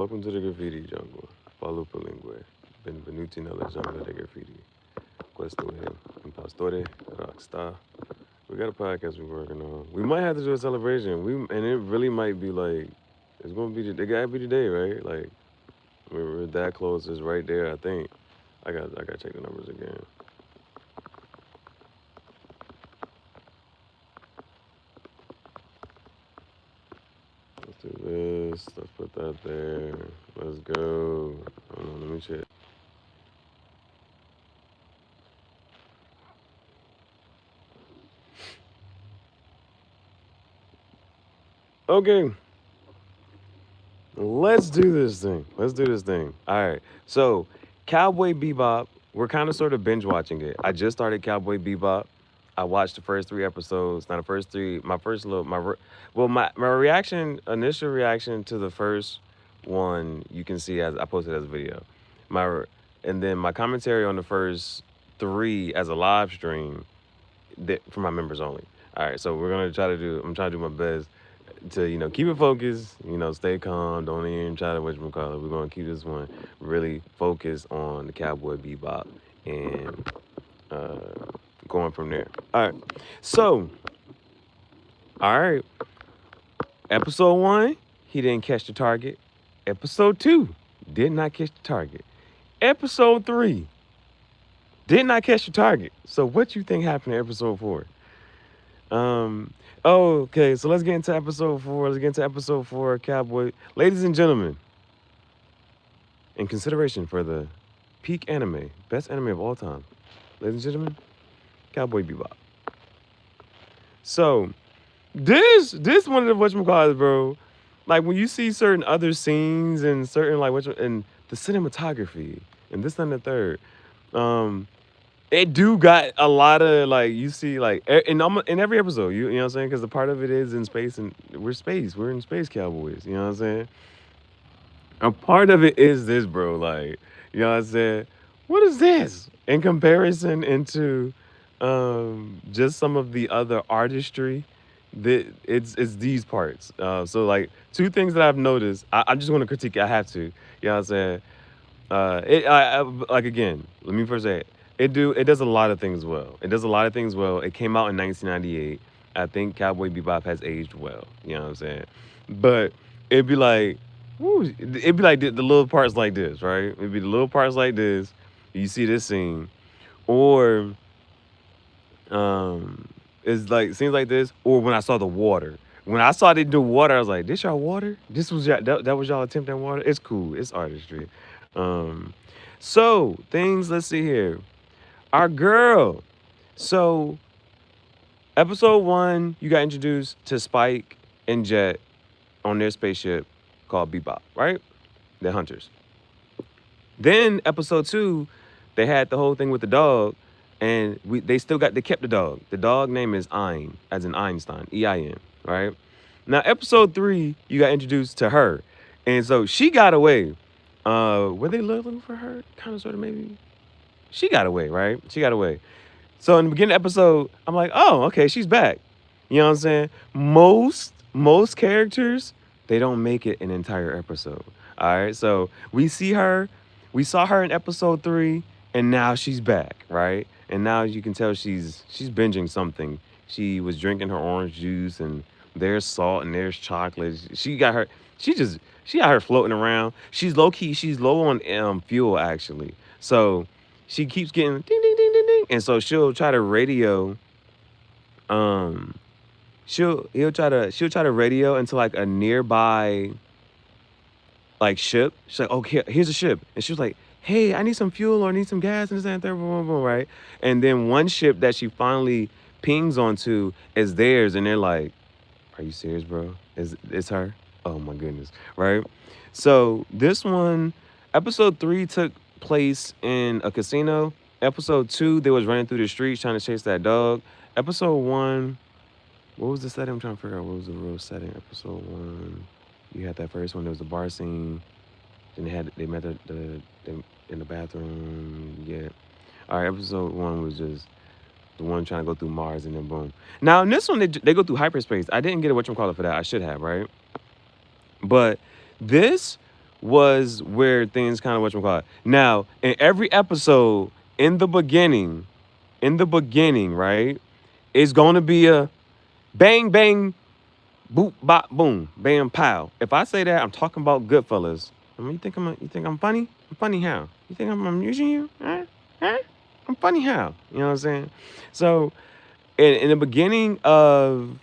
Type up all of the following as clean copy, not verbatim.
Welcome to the graffiti jungle. Follow Palingue. Benvenuti nella jungle de graffiti. Questo è Impastore Rockstar. We got a podcast we're working on. We might have to do a celebration. And it really might be like it's gonna be it gotta be today, right? Like we're that close. It's right there. I think. I gotta check the numbers again. Let's do this. Let's put that there. Let's go. Hold on, let me check. Okay, let's do this thing. Let's do this thing. All right. So, Cowboy Bebop, we're kind of sort of binge watching it. I just started Cowboy Bebop. I watched the first three episodes. Now, the first three, my first little, well, my reaction, initial reaction to the first one, you can see as I posted as a video. My, and then my commentary on the first three as a live stream for my members only. All right. So, we're going to try to do, I'm trying to do my best to keep it focused, stay calm, don't even try to whatchamacallit. We're gonna keep this one really focused on the Cowboy Bebop and going from there. All right, so all right, episode 1, he didn't catch the target. Episode 2, did not catch the target. Episode 3, did not catch the target. So what you think happened in episode 4? Oh, okay, so let's get into episode 4. Let's get into episode 4, Cowboy. Ladies and gentlemen, in consideration for the peak anime, best anime of all time, ladies and gentlemen, Cowboy Bebop. So, this one of the whatchamacallits, bro. Like when you see certain other scenes and certain and the cinematography and this and the third, it do got a lot of you see in every episode, you know what I'm saying? Because the part of it is in space and we're in space cowboys, you know what I'm saying? A part of it is this, bro, you know what I'm saying? What is this in comparison into just some of the other artistry that it's these parts. So two things that I've noticed, I just want to critique it, I have to, you know what I'm saying? Again, let me first say it does a lot of things well. It does a lot of things well. It came out in 1998. I think Cowboy Bebop has aged well. You know what I'm saying? But it'd be like, it'd be like the little parts like this, right? It'd be the little parts like this. You see this scene, or it's like scenes like this, or when I saw the water. When I saw they do water, I was like, "This y'all water? This was that was y'all attempt at water? It's cool. It's artistry." Um, so things. Let's see here. Our girl. So episode 1, you got introduced to Spike and Jet on their spaceship called Bebop, right? They're hunters. Then episode 2, they had the whole thing with the dog, and they kept the dog. The dog name is Ein, as in Einstein, EIN, right? Now episode 3, you got introduced to her, and so she got away. Were they looking for her? Kind of, sort of, maybe. She got away, right? She got away. So in the beginning of the episode, I'm like, oh, okay, she's back. You know what I'm saying? Most characters, they don't make it an entire episode. All right. So we saw her in episode 3, and now she's back, right? And now you can tell she's binging something. She was drinking her orange juice, and there's salt and there's chocolate. She got her floating around. She's low on fuel actually. So she keeps getting ding ding ding ding ding, and so she'll try to radio. She'll try to radio into a nearby ship. She's like, okay, here's a ship, and she was like, hey, I need some fuel or I need some gas and this and that, boom, boom, boom, right? And then one ship that she finally pings onto is theirs, and they're like, are you serious, bro? It's her? Oh my goodness, right? So this one, episode 3 took place in a casino. Episode 2, they was running through the streets trying to chase that dog. Episode 1, what was the setting? I'm trying to figure out what was the real setting. Episode 1, you had that first one. There was the bar scene. Then they met them in the bathroom. Yeah. All right. Episode 1 was just the one trying to go through Mars, and then boom. Now in this one, they go through hyperspace. I didn't get a whatchamacallit for that. I should have, right? But this was where things kind of whatchamacallit. Now, in every episode, in the beginning, right, it's going to be a bang, bang, boop, bop, boom, bam, pow. If I say that, I'm talking about Goodfellas. I mean, you think I'm funny? I'm funny how? You think I'm amusing you? Huh? Huh? I'm funny how? You know what I'm saying? So, in the beginning of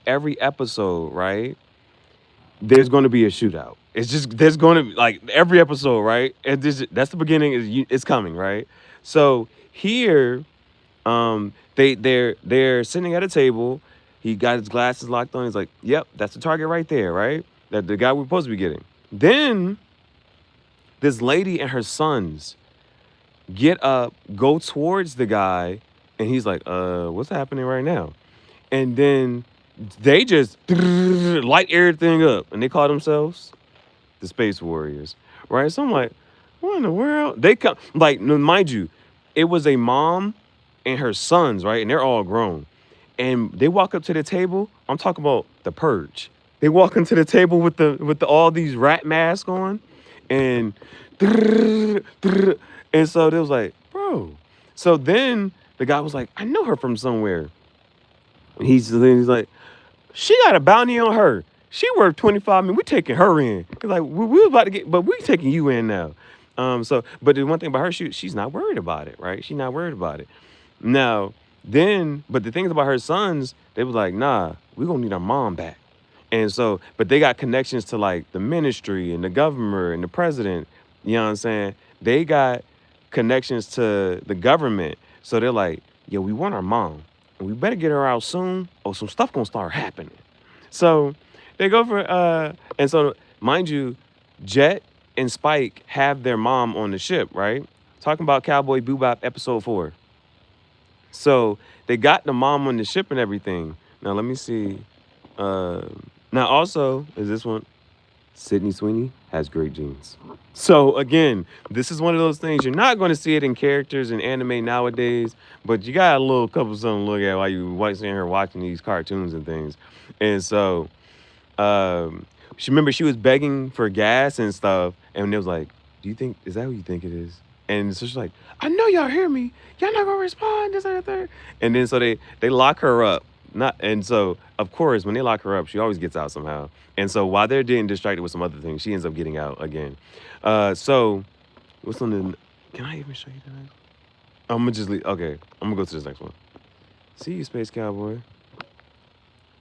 every episode, right? There's going to be a shootout. It's just there's going to be like every episode, right? And that's the beginning. It's coming, right? So here, they're sitting at a table. He got his glasses locked on. He's like, "Yep, that's the target right there, right? That the guy we're supposed to be getting." Then this lady and her sons get up, go towards the guy, and he's like, what's happening right now?" And then they just light everything up, and they call themselves the Space Warriors, right? So I'm like, what in the world? They come like, mind you, it was a mom and her sons, right? And they're all grown, and they walk up to the table. I'm talking about the Purge. They walk into the table with all these rat masks on, and and so they was like, bro. So then the guy was like, I know her from somewhere. He's like, she got a bounty on her. She worth 25 million. We taking her in. He's like, we was about to get, but we taking you in now. But the one thing about her, she's not worried about it, right? She's not worried about it. Now, but the things about her sons, they was like, nah, we gonna need our mom back. And so, but they got connections to like the ministry and the governor and the president. You know what I'm saying? They got connections to the government. So they're like, yo, we want our mom. And we better get her out soon, or some stuff gonna start happening. So they go for and so mind you, Jet and Spike have their mom on the ship, right? Talking about Cowboy Bebop episode 4. So they got the mom on the ship and everything. Now let me see. Uh, Now also is this one. Sydney Sweeney has great genes. So again, this is one of those things you're not going to see it in characters in anime nowadays, but you got a little couple something to look at while you sitting here watching these cartoons and things. And so, she was begging for gas and stuff, and it was like, "Do you think is that who you think it is?" And so she's like, "I know y'all hear me. Y'all not gonna respond. This and the third." And then so they lock her up. Not and so of course when they lock her up, she always gets out somehow. And so while they're getting distracted with some other things, she ends up getting out again. So what's on the? Can I even show you that? I'm gonna just leave. Okay, I'm gonna go to this next one. See you, Space Cowboy.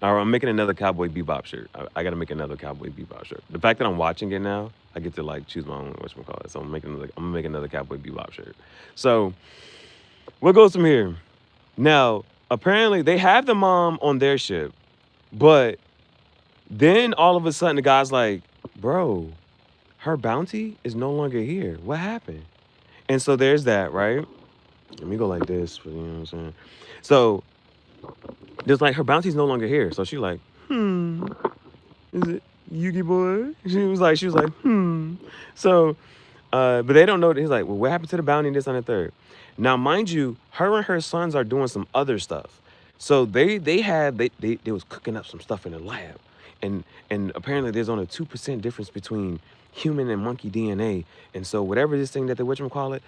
All right, I'm making another Cowboy Bebop shirt. I gotta make another Cowboy Bebop shirt. The fact that I'm watching it now, I get to like choose my own whatchamacallit. So I'm gonna make another Cowboy Bebop shirt. So what goes from here? Now, apparently they have the mom on their ship, but then all of a sudden the guy's like, bro, her bounty is no longer here. What happened? And so there's that, right? Let me go like this, you know what I'm saying? So there's like her bounty's no longer here. So she like, is it Yugi boy? She was like. So, but they don't know. He's like, well, what happened to the bounty and this and the third? Now, mind you, her and her sons are doing some other stuff. So they was cooking up some stuff in the lab, and apparently there's only 2% difference between human and monkey DNA. And so whatever this thing that they whatchamacallit,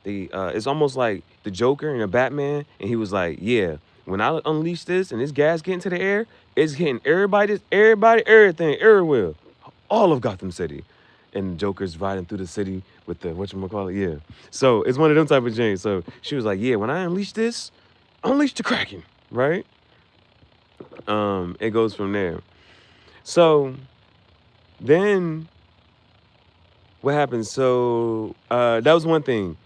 it's almost like the Joker and the Batman, and he was like, yeah, when I unleash this and this gas get into the air, it's hitting everybody, everything, everywhere, all of Gotham City. And Joker's riding through the city with the whatchamacallit, yeah. So it's one of them type of things. So she was like, yeah, when I unleash this, unleash the Kraken, right? It goes from there. So then what happens? So that was one thing.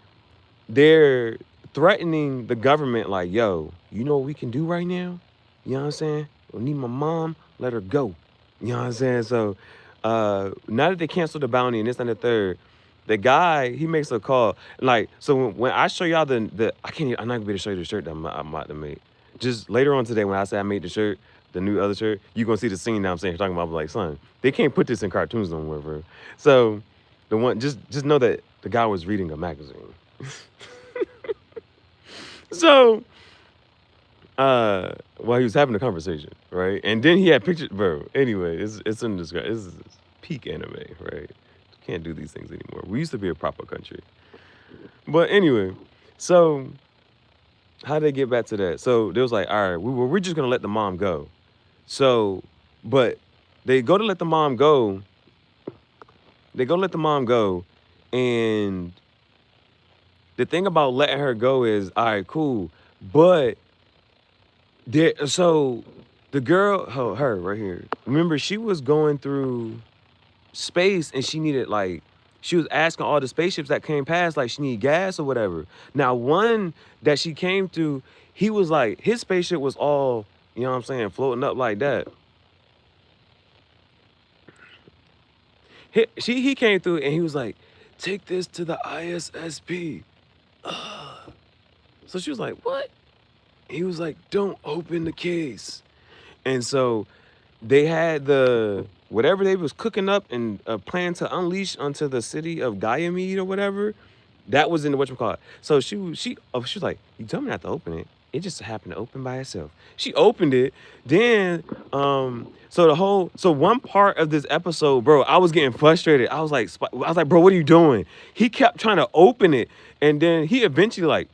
They're threatening the government like, yo, you know what we can do right now? You know what I'm saying? We need my mom, let her go. You know what I'm saying? So now that they canceled the bounty and this and the third, the guy, he makes a call. Like, so when I show y'all I'm not gonna be able to show you the shirt that I'm about to make. Just later on today when I say I made the shirt, the new other shirt, you're gonna see the scene that I'm saying, talking about, like, son, they can't put this in cartoons no more, bro. So the one, just know that the guy was reading a magazine. So while he was having a conversation, right? And then he had pictures, bro. Anyway, it's in this. It's peak anime, right? Can't do these things anymore. We used to be a proper country, but anyway, so how did they get back to that? So they was like, all right, we're just gonna let the mom go. So, but they go to let the mom go. They go let the mom go, and the thing about letting her go is, all right, cool, but so the girl, her right here. Remember, she was going through space, and she needed like she was asking all the spaceships that came past, like she needed gas or whatever. Now, one that she came through, he was like his spaceship was all, you know what I'm saying, floating up like that. He came through and he was like, take this to the ISSP. So she was like, what? He was like, don't open the case. And so they had the whatever they was cooking up and plan to unleash onto the city of Ganymede or whatever. That was in the whatchamacallit. So she was like, you told me not to open it. It just happened to open by itself. She opened it. Then so one part of this episode, bro, I was getting frustrated. I was like, bro, what are you doing? He kept trying to open it, and then he eventually like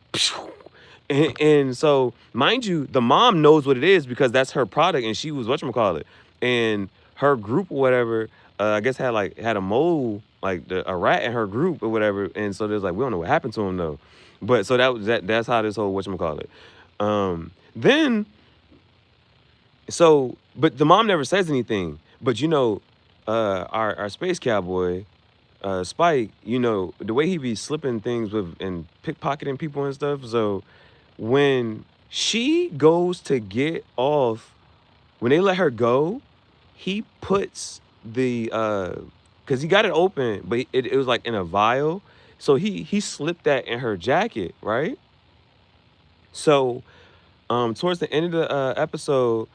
and so, mind you, the mom knows what it is because that's her product, and she was whatchamacallit. And her group or whatever, I guess had a mole, like a rat in her group or whatever. And so there's like, we don't know what happened to him though. But so that's how this whole whatchamacallit. Then but the mom never says anything. But our space cowboy, Spike, the way he be slipping things with and pickpocketing people and stuff. So when she goes to get off, when they let her go, he puts because he got it open, but it was like in a vial. So he slipped that in her jacket, right? So towards the end of the episode,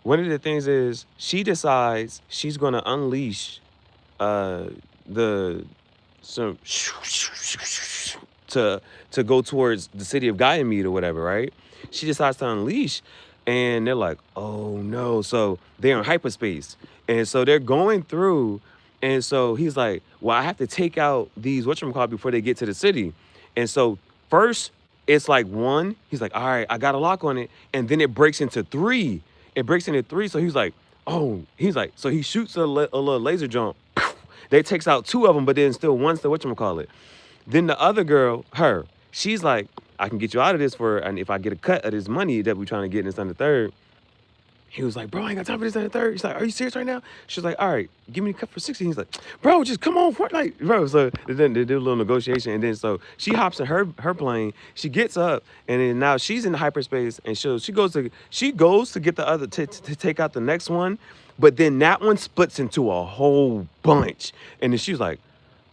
one of the things is she decides she's gonna unleash uh the some to go towards the city of Ganymede or whatever, right? She decides to unleash, and they're like, oh no. So they're in hyperspace. And so they're going through, and so he's like, well, I have to take out these whatchamacallit before they get to the city. And so first it's like one, he's like, all right, I got a lock on it, and then it breaks into three. It breaks into three, so he's like, oh, so he shoots a little laser jump. That takes out two of them, but then still one's the whatchamacallit. Then the other girl, she's like, I can get you out of this and if I get a cut of this money that we're trying to get in this on the third. He was like, bro, I ain't got time for this on the third. He's like, are you serious right now? She's like, all right, give me a cut for 60. He's like, bro, just come on, like, bro. So then they do a little negotiation, and then so she hops in her plane. She gets up, and then now she's in hyperspace, and she goes to get the other to take out the next one, but then that one splits into a whole bunch, and then she's like,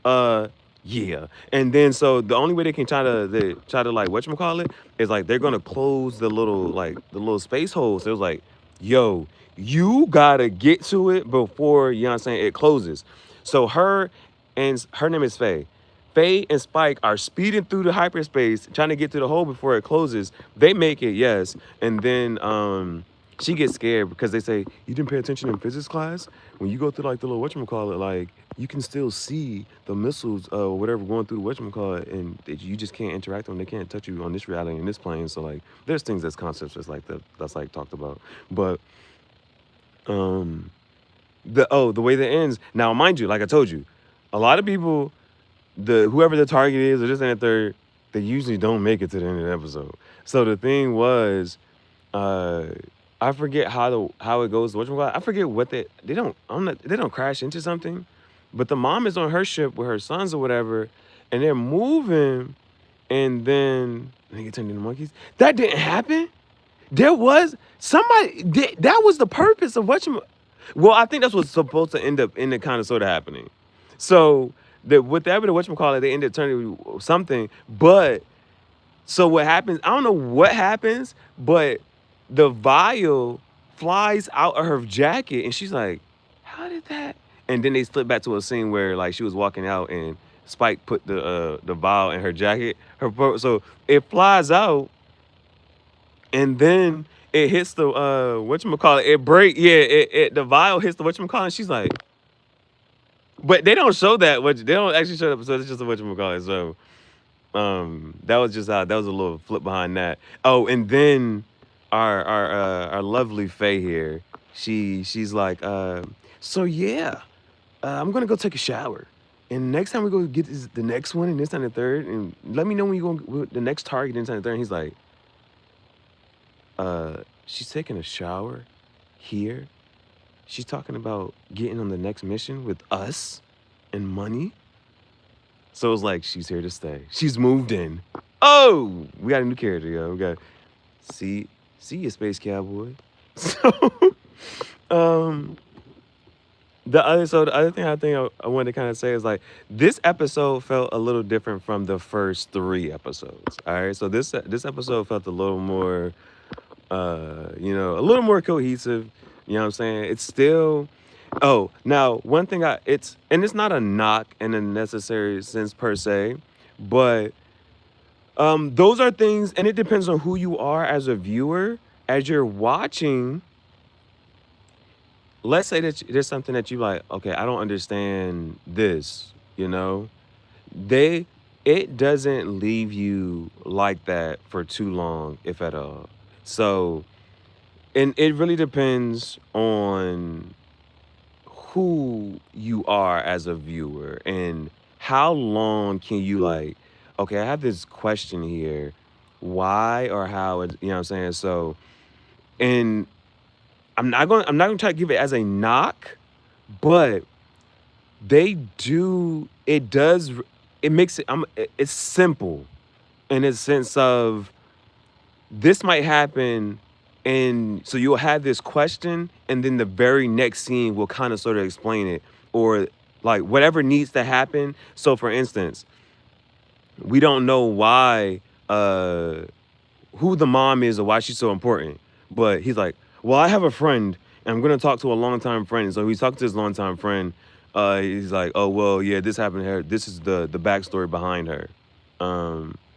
yeah. And then so the only way they can try to like whatchamacallit is like they're gonna close the little space holes. So it was like, yo, you gotta get to it before, you know what I'm saying, it closes. So her name is Faye. Faye and Spike are speeding through the hyperspace, trying to get to the hole before it closes. They make it, yes. And then she gets scared because they say, you didn't pay attention in physics class? When you go through like the little whatchamacallit, like you can still see the missiles or whatever going through the whatchamacallit, and you just can't interact with them. They can't touch you on this reality in this plane. So like there's things that's concepts that's like talked about. But the way that ends, now mind you, like I told you, a lot of people, whoever the target is or this and that third, they usually don't make it to the end of the episode. So the thing was, I forget how it goes. I forget what they don't crash into something, but the mom is on her ship with her sons or whatever, and they're moving, and then they get turned into monkeys. That didn't happen. There was somebody. That was the purpose of Well, I think that's what's supposed to end up in the kind of sort of happening. So whatever the whatchamacallit, they end up turning something. But so what happens? I don't know what happens, but the vial flies out of her jacket, and she's like, "How did that?" And then they slip back to a scene where like she was walking out, and Spike put the vial in her jacket. So it flies out, and then it hits the whatchamacallit, it break, yeah, it the vial hits the whatchamacallit. She's like, but they don't show that. What they don't actually show that, so it's just a whatchamacallit. So that was just how that was a little flip behind that. Oh, and then our lovely Faye here, she's like, so yeah, I'm gonna go take a shower. And next time we go get the next one, and this time the third, and let me know when you go the next target, and this time the third. And he's like, she's taking a shower here. She's talking about getting on the next mission with us and money. So it's like she's here to stay. She's moved in. Oh, we got a new character, yo. We got see you, Space Cowboy. So um the other thing I think I wanted to kind of say is like this episode felt a little different from the first three episodes. All right. So this episode felt a little more a little more cohesive. You know what I'm saying? It's still oh, now one thing it's not a knock in a necessary sense per se, but those are things, and it depends on who you are as a viewer. As you're watching, let's say that there's something that you like, okay, I don't understand this, you know? They it doesn't leave you like that for too long, if at all. So, and it really depends on who you are as a viewer and how long can you like, okay, I have this question here. Why or how you know what I'm saying? So, and I'm not gonna try to give it as a knock, but they do it does it makes it it's simple in a sense of this might happen, and so you'll have this question and then the very next scene will kind of sort of explain it, or like whatever needs to happen. So for instance, we don't know why who the mom is or why she's so important. But he's like, well, I have a friend and I'm gonna talk to a longtime friend. So he's talking to his longtime friend. He's like, oh well, yeah, this happened to her. This is the backstory behind her.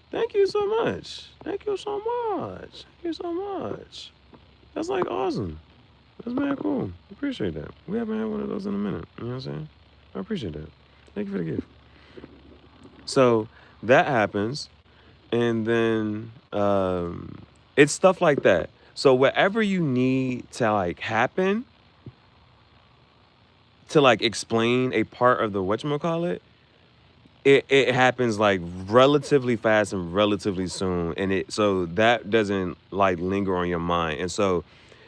Thank you so much. Thank you so much. Thank you so much. That's like awesome. That's man cool. Appreciate that. We haven't had one of those in a minute. You know what I'm saying? I appreciate that. Thank you for the gift. So that happens, and then it's stuff like that. So whatever you need to like happen to like explain a part of the whatchamacallit, it happens like relatively fast and relatively soon. And it so that doesn't like linger on your mind. And so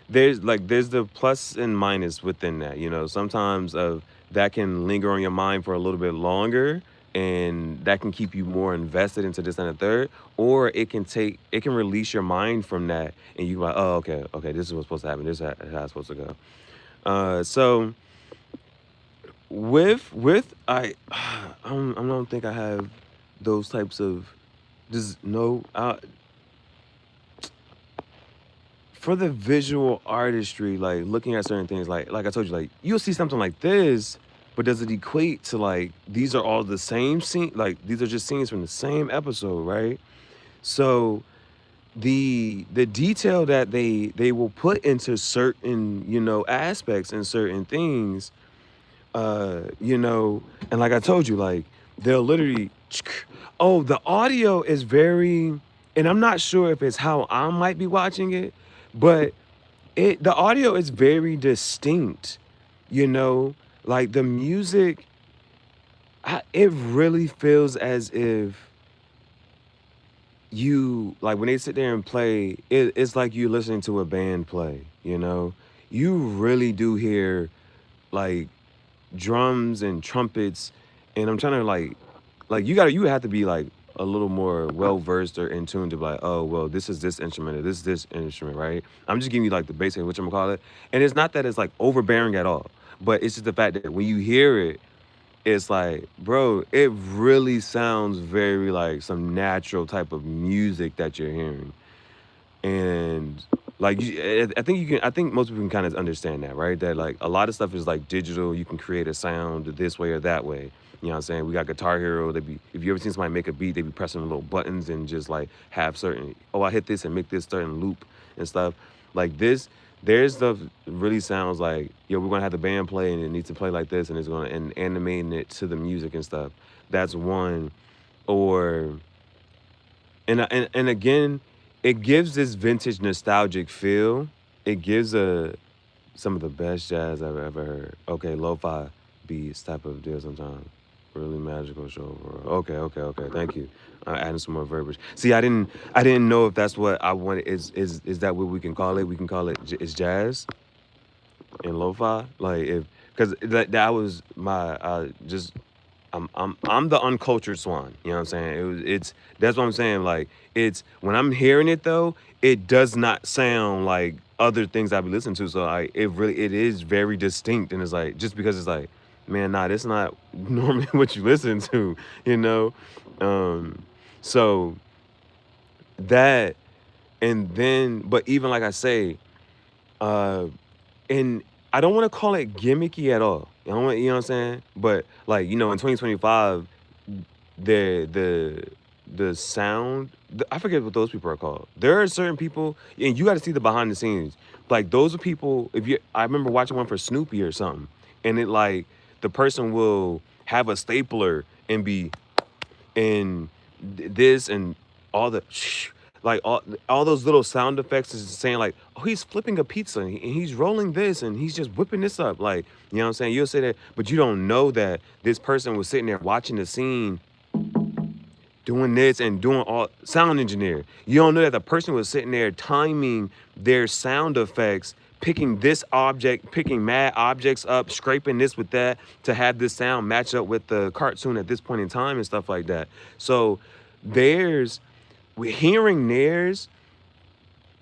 there's the plus and minus within that, you know. Sometimes of that can linger on your mind for a little bit longer, and that can keep you more invested into this and the third, or it can release your mind from that, and you like, oh, okay, this is what's supposed to happen, this is how it's supposed to go. So with I don't think I have those types of just no for the visual artistry, like looking at certain things, like I told you, like you'll see something like this, but does it equate to like these are all the same scene? Like these are just scenes from the same episode, right? So the detail that they will put into certain aspects and certain things, and like I told you, like they'll literally, oh, the audio is very, and I'm not sure if it's how I might be watching it, but the audio is very distinct, like the music, it really feels as if you like when they sit there and play, it's like you listening to a band play, you really do hear like drums and trumpets, and I'm trying to like you have to be like a little more well versed or in tune to be like, oh well, this is this instrument or this is this instrument, right? I'm just giving you like the basic whatchamacallit. And it's not that it's like overbearing at all, but it's just the fact that when you hear it, it's like, bro, it really sounds very like some natural type of music that you're hearing. And like I think I think most people can kind of understand that, right? That like a lot of stuff is like digital. You can create a sound this way or that way. You know what I'm saying? We got Guitar Hero. If you ever seen somebody make a beat, they be pressing little buttons and just like have certain, oh, I hit this and make this certain loop. and stuff. Like this, there's stuff really sounds like, yo, we're gonna have the band play and it needs to play like this, and it's gonna and animating it to the music and stuff. That's one. Or and again, it gives this vintage nostalgic feel. It gives a some of the best jazz I've ever heard. Okay, lo-fi beats type of deal sometimes. Really magical show overall. Okay. Thank you. Adding some more verbiage. See, I didn't know if that's what I wanted. Is that what we can call it? We can call it it's jazz and lo-fi. Like if because that was my just I'm the uncultured swan. You know what I'm saying? It's that's what I'm saying. Like it's when I'm hearing it though, it does not sound like other things I be listening to. So it is very distinct, and it's like just because it's like, man, nah, that's not normally what you listen to, you know. Um, so that and then, but even like I say, uh, and I don't want to call it gimmicky at all. You know, you know what I'm saying? But like in 2025, the the sound, I forget what those people are called. There are certain people, and you got to see the behind the scenes. Like those are people. If you, I remember watching one for Snoopy or something, and it like the person will have a stapler and be and this and all the like all those little sound effects is saying like, oh, he's flipping a pizza and he's rolling this and he's just whipping this up, like, you know what I'm saying? You'll say that, but you don't know that this person was sitting there watching the scene doing this and doing all sound engineer. You don't know that the person was sitting there timing their sound effects, picking this object, picking mad objects up, scraping this with that to have this sound match up with the cartoon at this point in time and stuff like that. So there's with hearing theirs,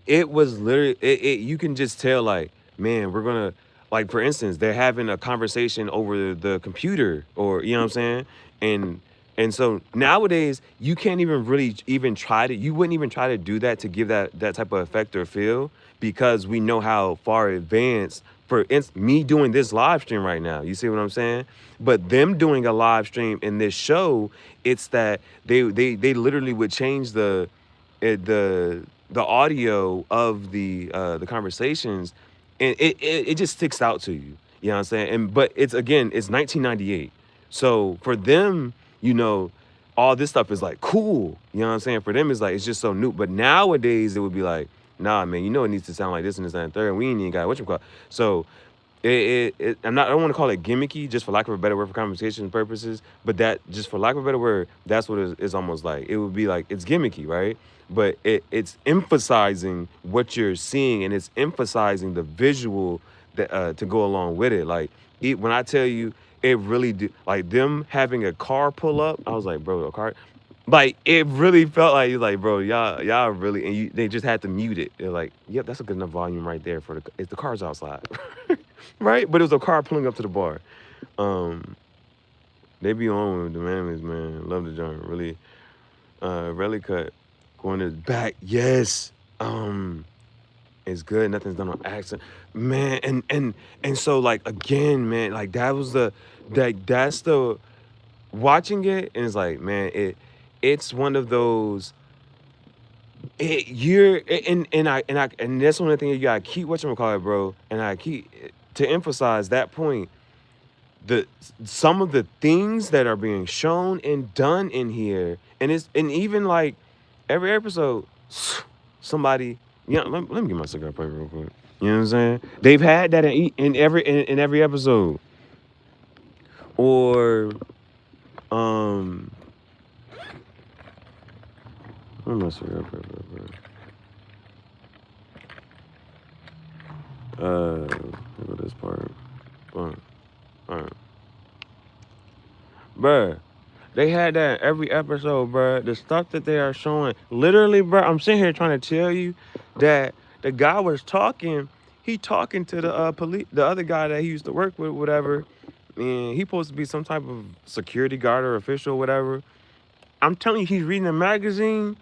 it was literally you can just tell like, man, we're gonna like for instance, they're having a conversation over the computer or you know what I'm saying? And and so nowadays you can't even really even try to you wouldn't even try to do that to give that type of effect or feel because we know how far advanced for me doing this live stream right now. You see what I'm saying? But them doing a live stream in this show, it's that they literally would change the audio of the conversations, and it just sticks out to you. You know what I'm saying? And but it's again, it's 1998. So for them, all this stuff is like cool. You know what I'm saying? For them, it's like it's just so new. But nowadays, it would be like, nah, man, it needs to sound like this and this and that and third. And we ain't even got what you call. So I don't want to call it gimmicky, just for lack of a better word for conversation purposes. But that, just for lack of a better word, that's what it's almost like. It would be like it's gimmicky, right? But it's emphasizing what you're seeing, and it's emphasizing the visual that to go along with it. Like when I tell you, it really do, like them having a car pull up. I was like, bro, a car. Like it really felt like bro, y'all really, and they just had to mute it. They're like, yep, that's a good enough volume right there for if the car's outside, right? But it was a car pulling up to the bar. They be on with the mammies, man. Love the joint. Really, really cut. Going to the back, yes. It's good. Nothing's done on accident, man. And so like again, man, like that's the watching it, and it's like, man, it's one of those. You're and that's one of the things you gotta keep whatchamacallit, bro. And I keep to emphasize that point. The some of the things that are being shown and done in here, and even like every episode, somebody, let me get my cigar pipe real quick. You know what I'm saying? They've had that in every episode, or where's my cigar pipe real quick? Look at this part. Boom. All right. Bruh, they had that every episode, bruh. The stuff that they are showing, literally, bruh. I'm sitting here trying to tell you that the guy was talking. He talking to the police, the other guy that he used to work with, whatever. And he supposed to be some type of security guard or official, whatever. I'm telling you, he's reading a magazine.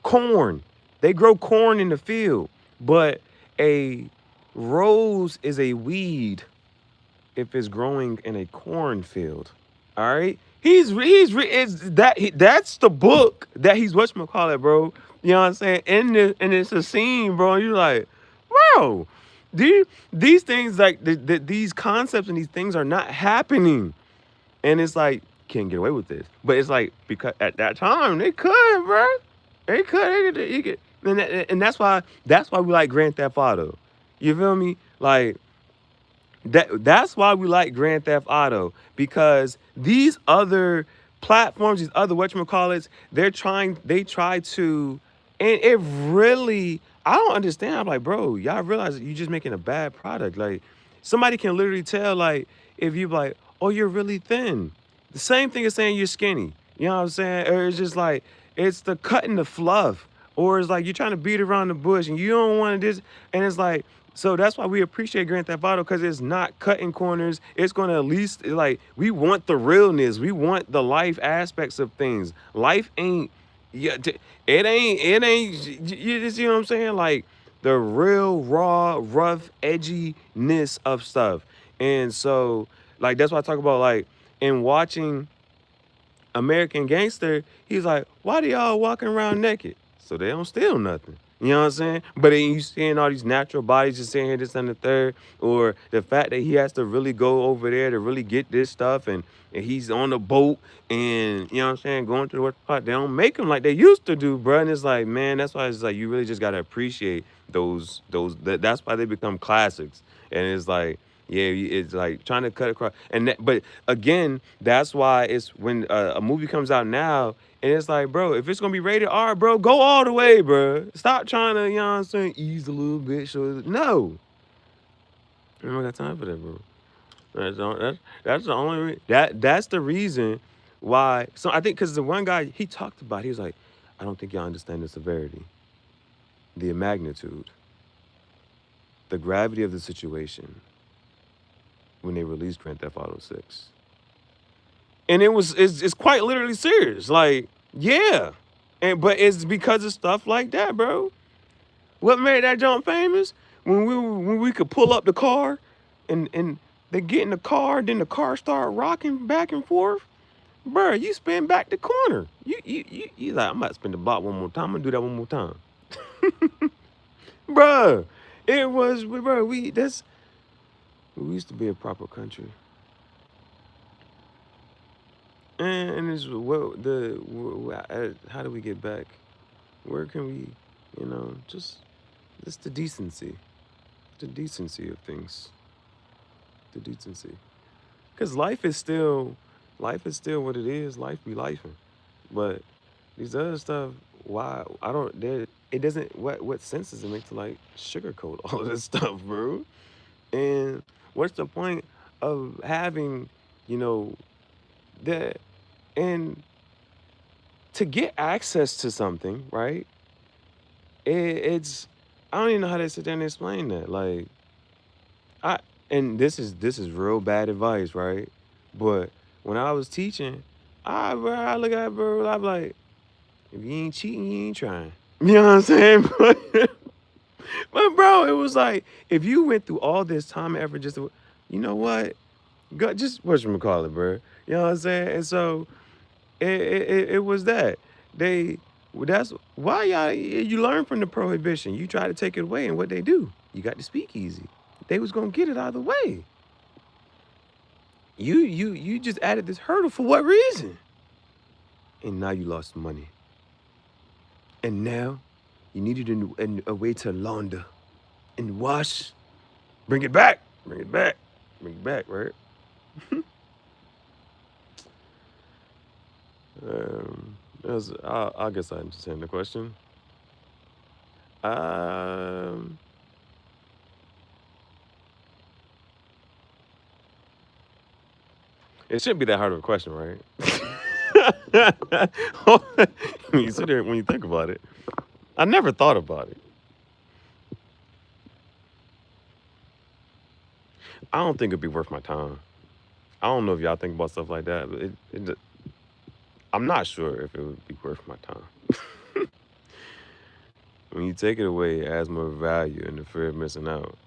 Corn. They grow corn in the field, but a rose is a weed if it's growing in a cornfield. All right, that's the book that he's whatchamacallit, bro. You know what I'm saying? And it's a scene, bro. You're like, bro, these things like these concepts and these things are not happening. And it's like, can't get away with this. But it's like, because at that time they could, bro. They could. They could. And that's why we like Grand Theft Auto. You feel me? Like that's why we like Grand Theft Auto, because these other platforms, these other whatchamacallits, they try to, and it really, I don't understand. I'm like, bro, y'all realize that you're just making a bad product. Like, somebody can literally tell, like, if you like, oh, you're really thin. The same thing as saying you're skinny. You know what I'm saying? Or it's just like, it's the cutting the fluff. Or it's like you're trying to beat around the bush and you don't want to this. And it's like, so that's why we appreciate Grand Theft Auto, because it's not cutting corners. It's going to at least, like, we want the realness. We want the life aspects of things. Life ain't, yeah, you see what I'm saying? Like, the real, raw, rough, edginess of stuff. And so, like, that's why I talk about, like, in watching American Gangster, he's like, why do y'all walking around naked? So they don't steal nothing. You know what I'm saying? But then you seeing all these natural bodies just saying here, this, and the third, or the fact that he has to really go over there to really get this stuff, and he's on the boat, and you know what I'm saying, going to the work part. They don't make him like they used to do, bro. And it's like, man, that's why it's like you really just gotta appreciate that's why they become classics. And it's like, yeah, it's like trying to cut across. But again, that's why it's when a movie comes out now, and it's like, bro, if it's gonna be rated R, bro, go all the way, bro. Stop trying to, you know what I'm saying, ease a little bit. No, I don't got time for that, bro. That's the only that's the reason why. So I think because the one guy he talked about, he was like, I don't think y'all understand the severity, the magnitude, the gravity of the situation when they released Grand Theft Auto 6. And it's quite literally serious. Like, yeah. But it's because of stuff like that, bro. What made that jump famous? When we could pull up the car and they get in the car, then the car start rocking back and forth. Bro, you spin back the corner. You like, I'm about to spin the block one more time. I'm gonna do that one more time. Bro, it was, bro, we used to be a proper country. And it's what how do we get back? Where can we, just the decency of things, the decency. Because life is still what it is. Life be lifing, but these other stuff, why I don't there it doesn't what sense does it make to like sugarcoat all of this stuff, bro? And what's the point of having, you know, that and to get access to something, right? It's I don't even know how to sit there and explain that. Like I and this is real bad advice, right? But when I was teaching, I look at it, bro, I'm like, if you ain't cheating, you ain't trying. You know what I'm saying? But bro, it was like if you went through all this time and effort just to, you know what? Go just whatchamacallit, bro. You know what I'm saying? And so it was that they that's why you learn from the prohibition. You try to take it away, and what they do, you got the speakeasy. They was gonna get it out of the way. You just added this hurdle for what reason? And now you lost money. And now you needed a way to launder and wash. Bring it back. Bring it back. Bring it back, right? I guess I understand the question. Um, it shouldn't be that hard of a question, right? When you sit there, when you think about it, I never thought about it. I don't think it'd be worth my time. I don't know if y'all think about stuff like that, but I'm not sure if it would be worth my time. When you take it away, it adds more value and the fear of missing out.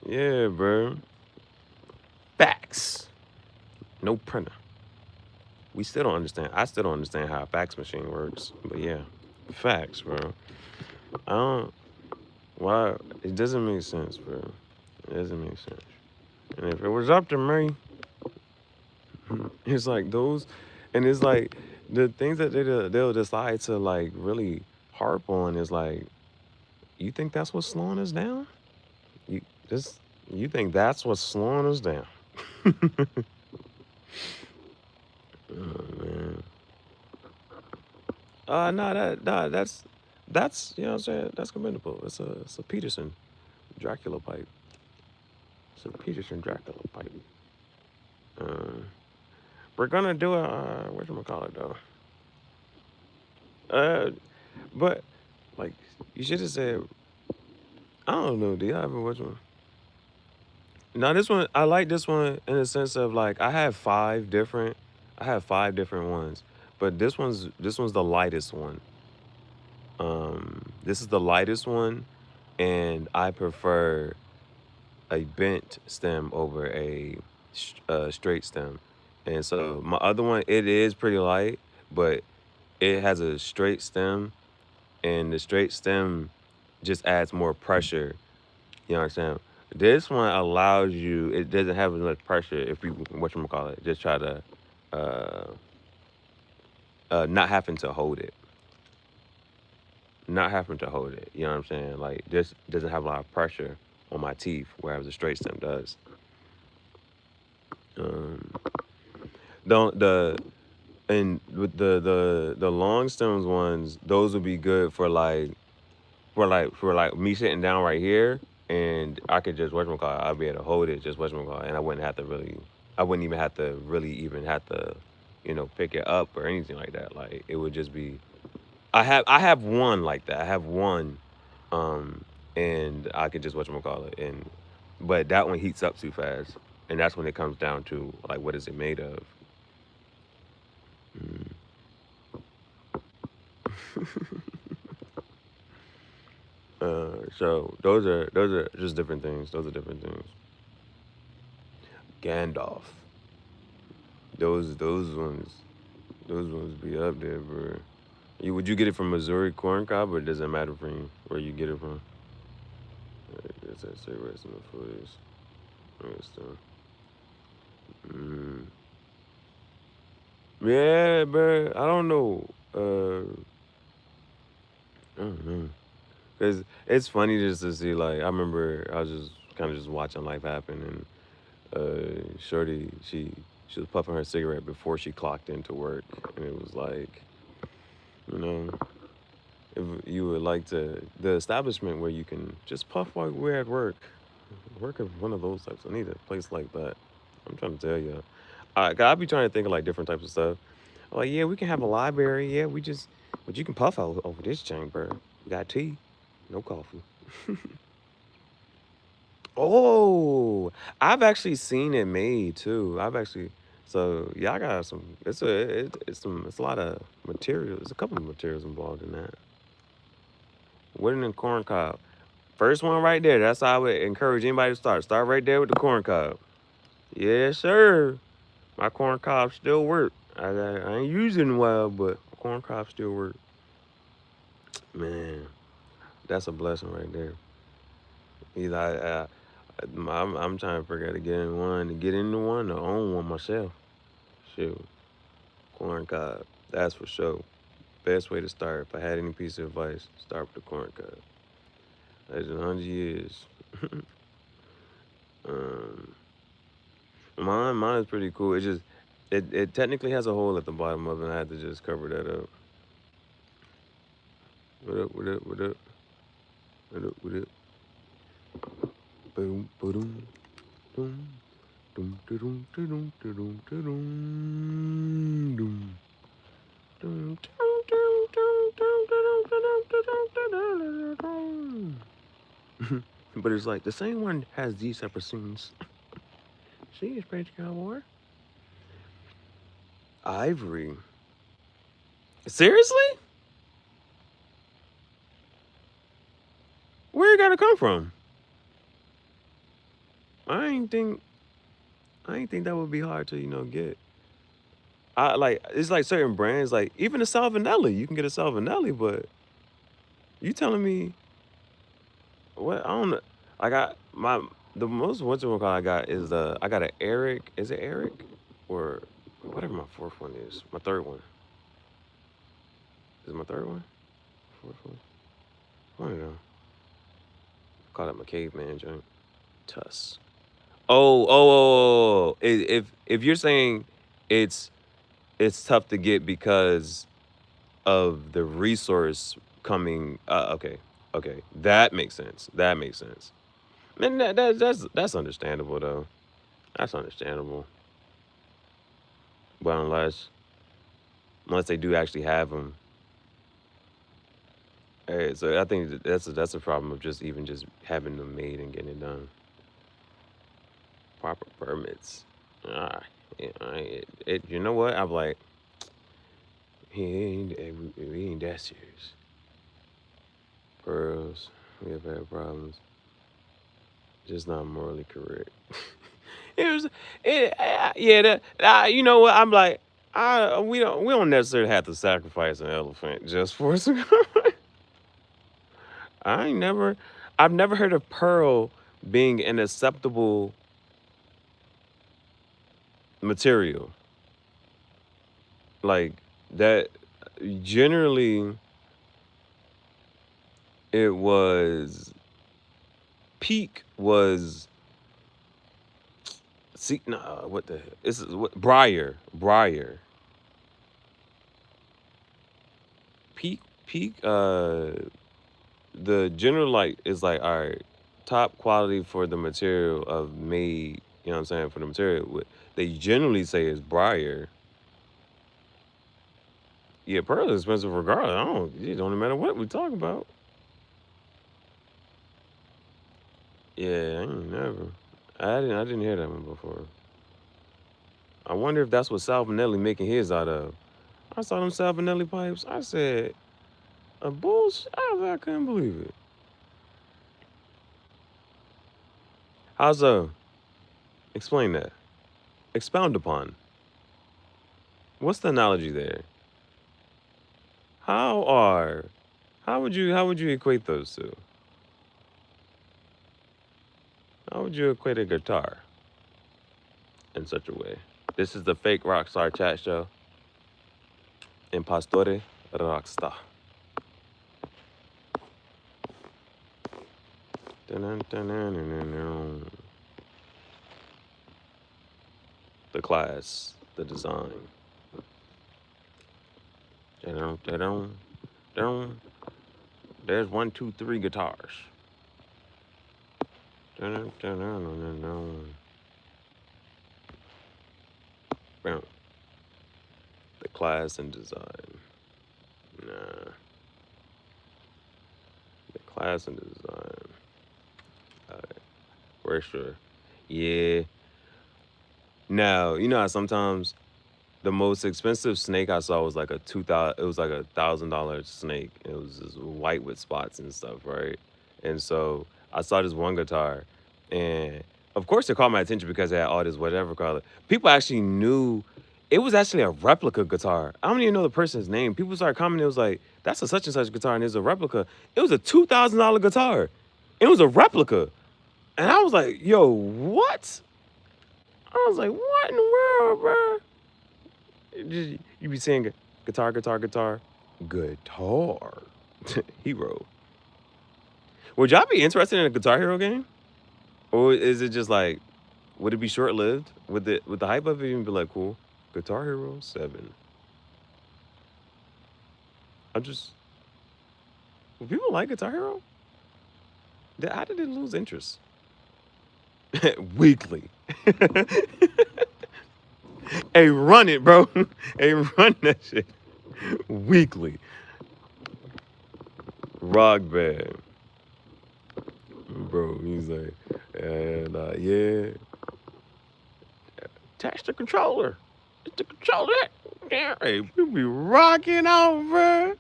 Yeah, bro. Fax. No printer. We still don't understand. I still don't understand how a fax machine works. But yeah. Facts, bro. I don't. Why? It doesn't make sense, bro. It doesn't make sense. And if it was up to me, it's like those, and it's like the things that they'll decide to like really harp on is like, you think that's what's slowing us down? You this you think that's what's slowing us down? Oh man. No, that's you know what I'm saying. That's commendable. It's a Peterson Dracula pipe. It's a Peterson Dracula pipe. Uh, we're gonna do a what you call it though. Uh, but like you should have said. I don't know. Do y'all ever watch one? Now this one, I like this one in the sense of like I have five different ones, but this one's the lightest one. This is the lightest one, and I prefer a bent stem over a straight stem. And so my other one, it is pretty light, but it has a straight stem, and the straight stem just adds more pressure. You know what I'm saying? This one allows you. It doesn't have as much pressure if you call it. Just try to uh, not having to hold it, not having to hold it. You know what I'm saying? Like this doesn't have a lot of pressure on my teeth, whereas the straight stem does. Um, don't the and with the long stems ones, those would be good for like me sitting down right here, and I could just whatchamacallit, I'll be able to hold it just whatchamacallit, and I wouldn't even have to really even have to, pick it up or anything like that. Like it would just be. I have one like that. I have one, um, and I could just whatchamacallit, and but that one heats up too fast, and that's when it comes down to like what is it made of. Mm. So those are just different things. Those are different things. Gandalf. Those those ones be up there, bro. Would you get it from Missouri corn cob, or does it matter for you where you get it from? That's that cigarettes in the footies. Stuff. Mm. Yeah, bro. I don't know. I don't know. Cause it's funny just to see. Like I remember, I was just kind of just watching life happen, and Shorty, she was puffing her cigarette before she clocked into work, and it was like, you know, if you would like to, the establishment where you can just puff while we're at work at one of those types. I need a place like that. I'm trying to tell you. I be trying to think of like different types of stuff. Like, yeah, we can have a library. Yeah, but you can puff over this chamber. We got tea, no coffee. Oh, I've actually seen it made too. So yeah, I got some. It's a lot of material. There's a couple of materials involved in that. Wooden and corn cob. First one right there. That's how I would encourage anybody to start. Start right there with the corn cob. Yes, sir. My corn cob still work. I ain't using well, but corn cob still work. Man, that's a blessing right there. Either I'm trying to figure out to get into one, or own one myself. Shoot, corn cob. That's for sure. Best way to start. If I had any piece of advice, start with the corn cob. That's 100 years. um, mine is pretty cool. It technically has a hole at the bottom of it, and I had to just cover that up. What up? What up? What up? What up? What up? Boom, boom, boom, boom, boom, boom, boom, boom, boom. But it's like the same one has these separate scenes. See, it's Page Cowboy. Ivory. Seriously? Where it gotta come from? I ain't think I ain't think that would be hard to get. I like it's like certain brands, like even a Salvinelli. You can get a Salvinelli, but You telling me what? I don't know. I got the most whatchamacallit I got is I got an Eric. Is it Eric or whatever my fourth one is? My third one. Is it my third one? Fourth one? I don't know. Call it my caveman joint. Tuss. If you're saying it's tough to get because of the resource coming. Okay, okay, that makes sense. That makes sense. And that's understandable though. That's understandable. But unless they do actually have them, hey, so I think that's a problem of just having them made and getting it done. Proper permits. Ah, yeah, you know what? I'm like, we ain't that serious. Pearls, we have had problems. Just not morally correct. It was, yeah. You know what? I'm like, we don't necessarily have to sacrifice an elephant just for some. I ain't never, I've never heard of pearl being an acceptable material like that. Generally, it was peak was see no what the this is what Briar peak the general like is like all right top quality for the material of made, you know what I'm saying, for the material what they generally say is Briar. Yeah, pearl is expensive regardless. It don't matter what we talk about. Yeah, I ain't never. I didn't hear that one before. I wonder if that's what Salvinelli making his out of. I saw them Salvinelli pipes. I said, a bullshit. I couldn't believe it. How so? Explain that. Expound upon. What's the analogy there? How are? How would you equate those two? How would you equate a guitar in such a way? This is the fake rockstar chat show. Impastore rockstar. The class, the design. There's 1, 2, 3 guitars. The class and design. Nah. The class and design. For sure. Yeah. Now, you know how sometimes the most expensive snake I saw was like a 2,000. It was like $1,000 snake. It was just white with spots and stuff, right? And so I saw this one guitar, and of course it caught my attention because it had all this whatever color. People actually knew it was actually a replica guitar. I don't even know the person's name. People started commenting. It was like that's a such and such guitar, and it's a replica. It was a $2,000 guitar. It was a replica, and I was like, "Yo, what?" I was like, "What in the world, bro?" You be saying guitar, guitar, guitar, guitar, hero. Would y'all be interested in a Guitar Hero game, or is it just like, would it be short lived? Would the hype of it even be like cool? Guitar Hero 7. I'm just. Would people like Guitar Hero? How did it lose interest? Weekly. Hey, run it, bro. Hey, run that shit. Weekly. Rock band. Bro, he's like, and yeah, attach the controller. It's the controller. Yeah, hey, we be rocking out, bro.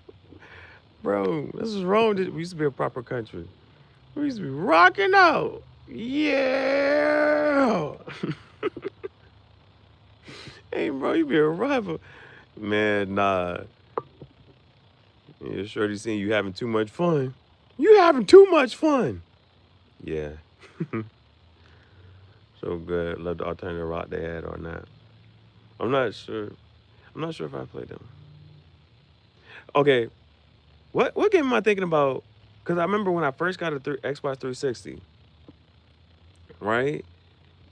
Bro, this is wrong. We used to be a proper country. We used to be rocking out. Yeah. Hey, bro, you be a rival. Man, nah. Yeah, Shorty seeing you having too much fun. You having too much fun. Yeah. So good. Love the alternative rock they had or not. I'm not sure. I'm not sure if I played them. Okay. What game am I thinking about? Because I remember when I first got a Xbox 360, right?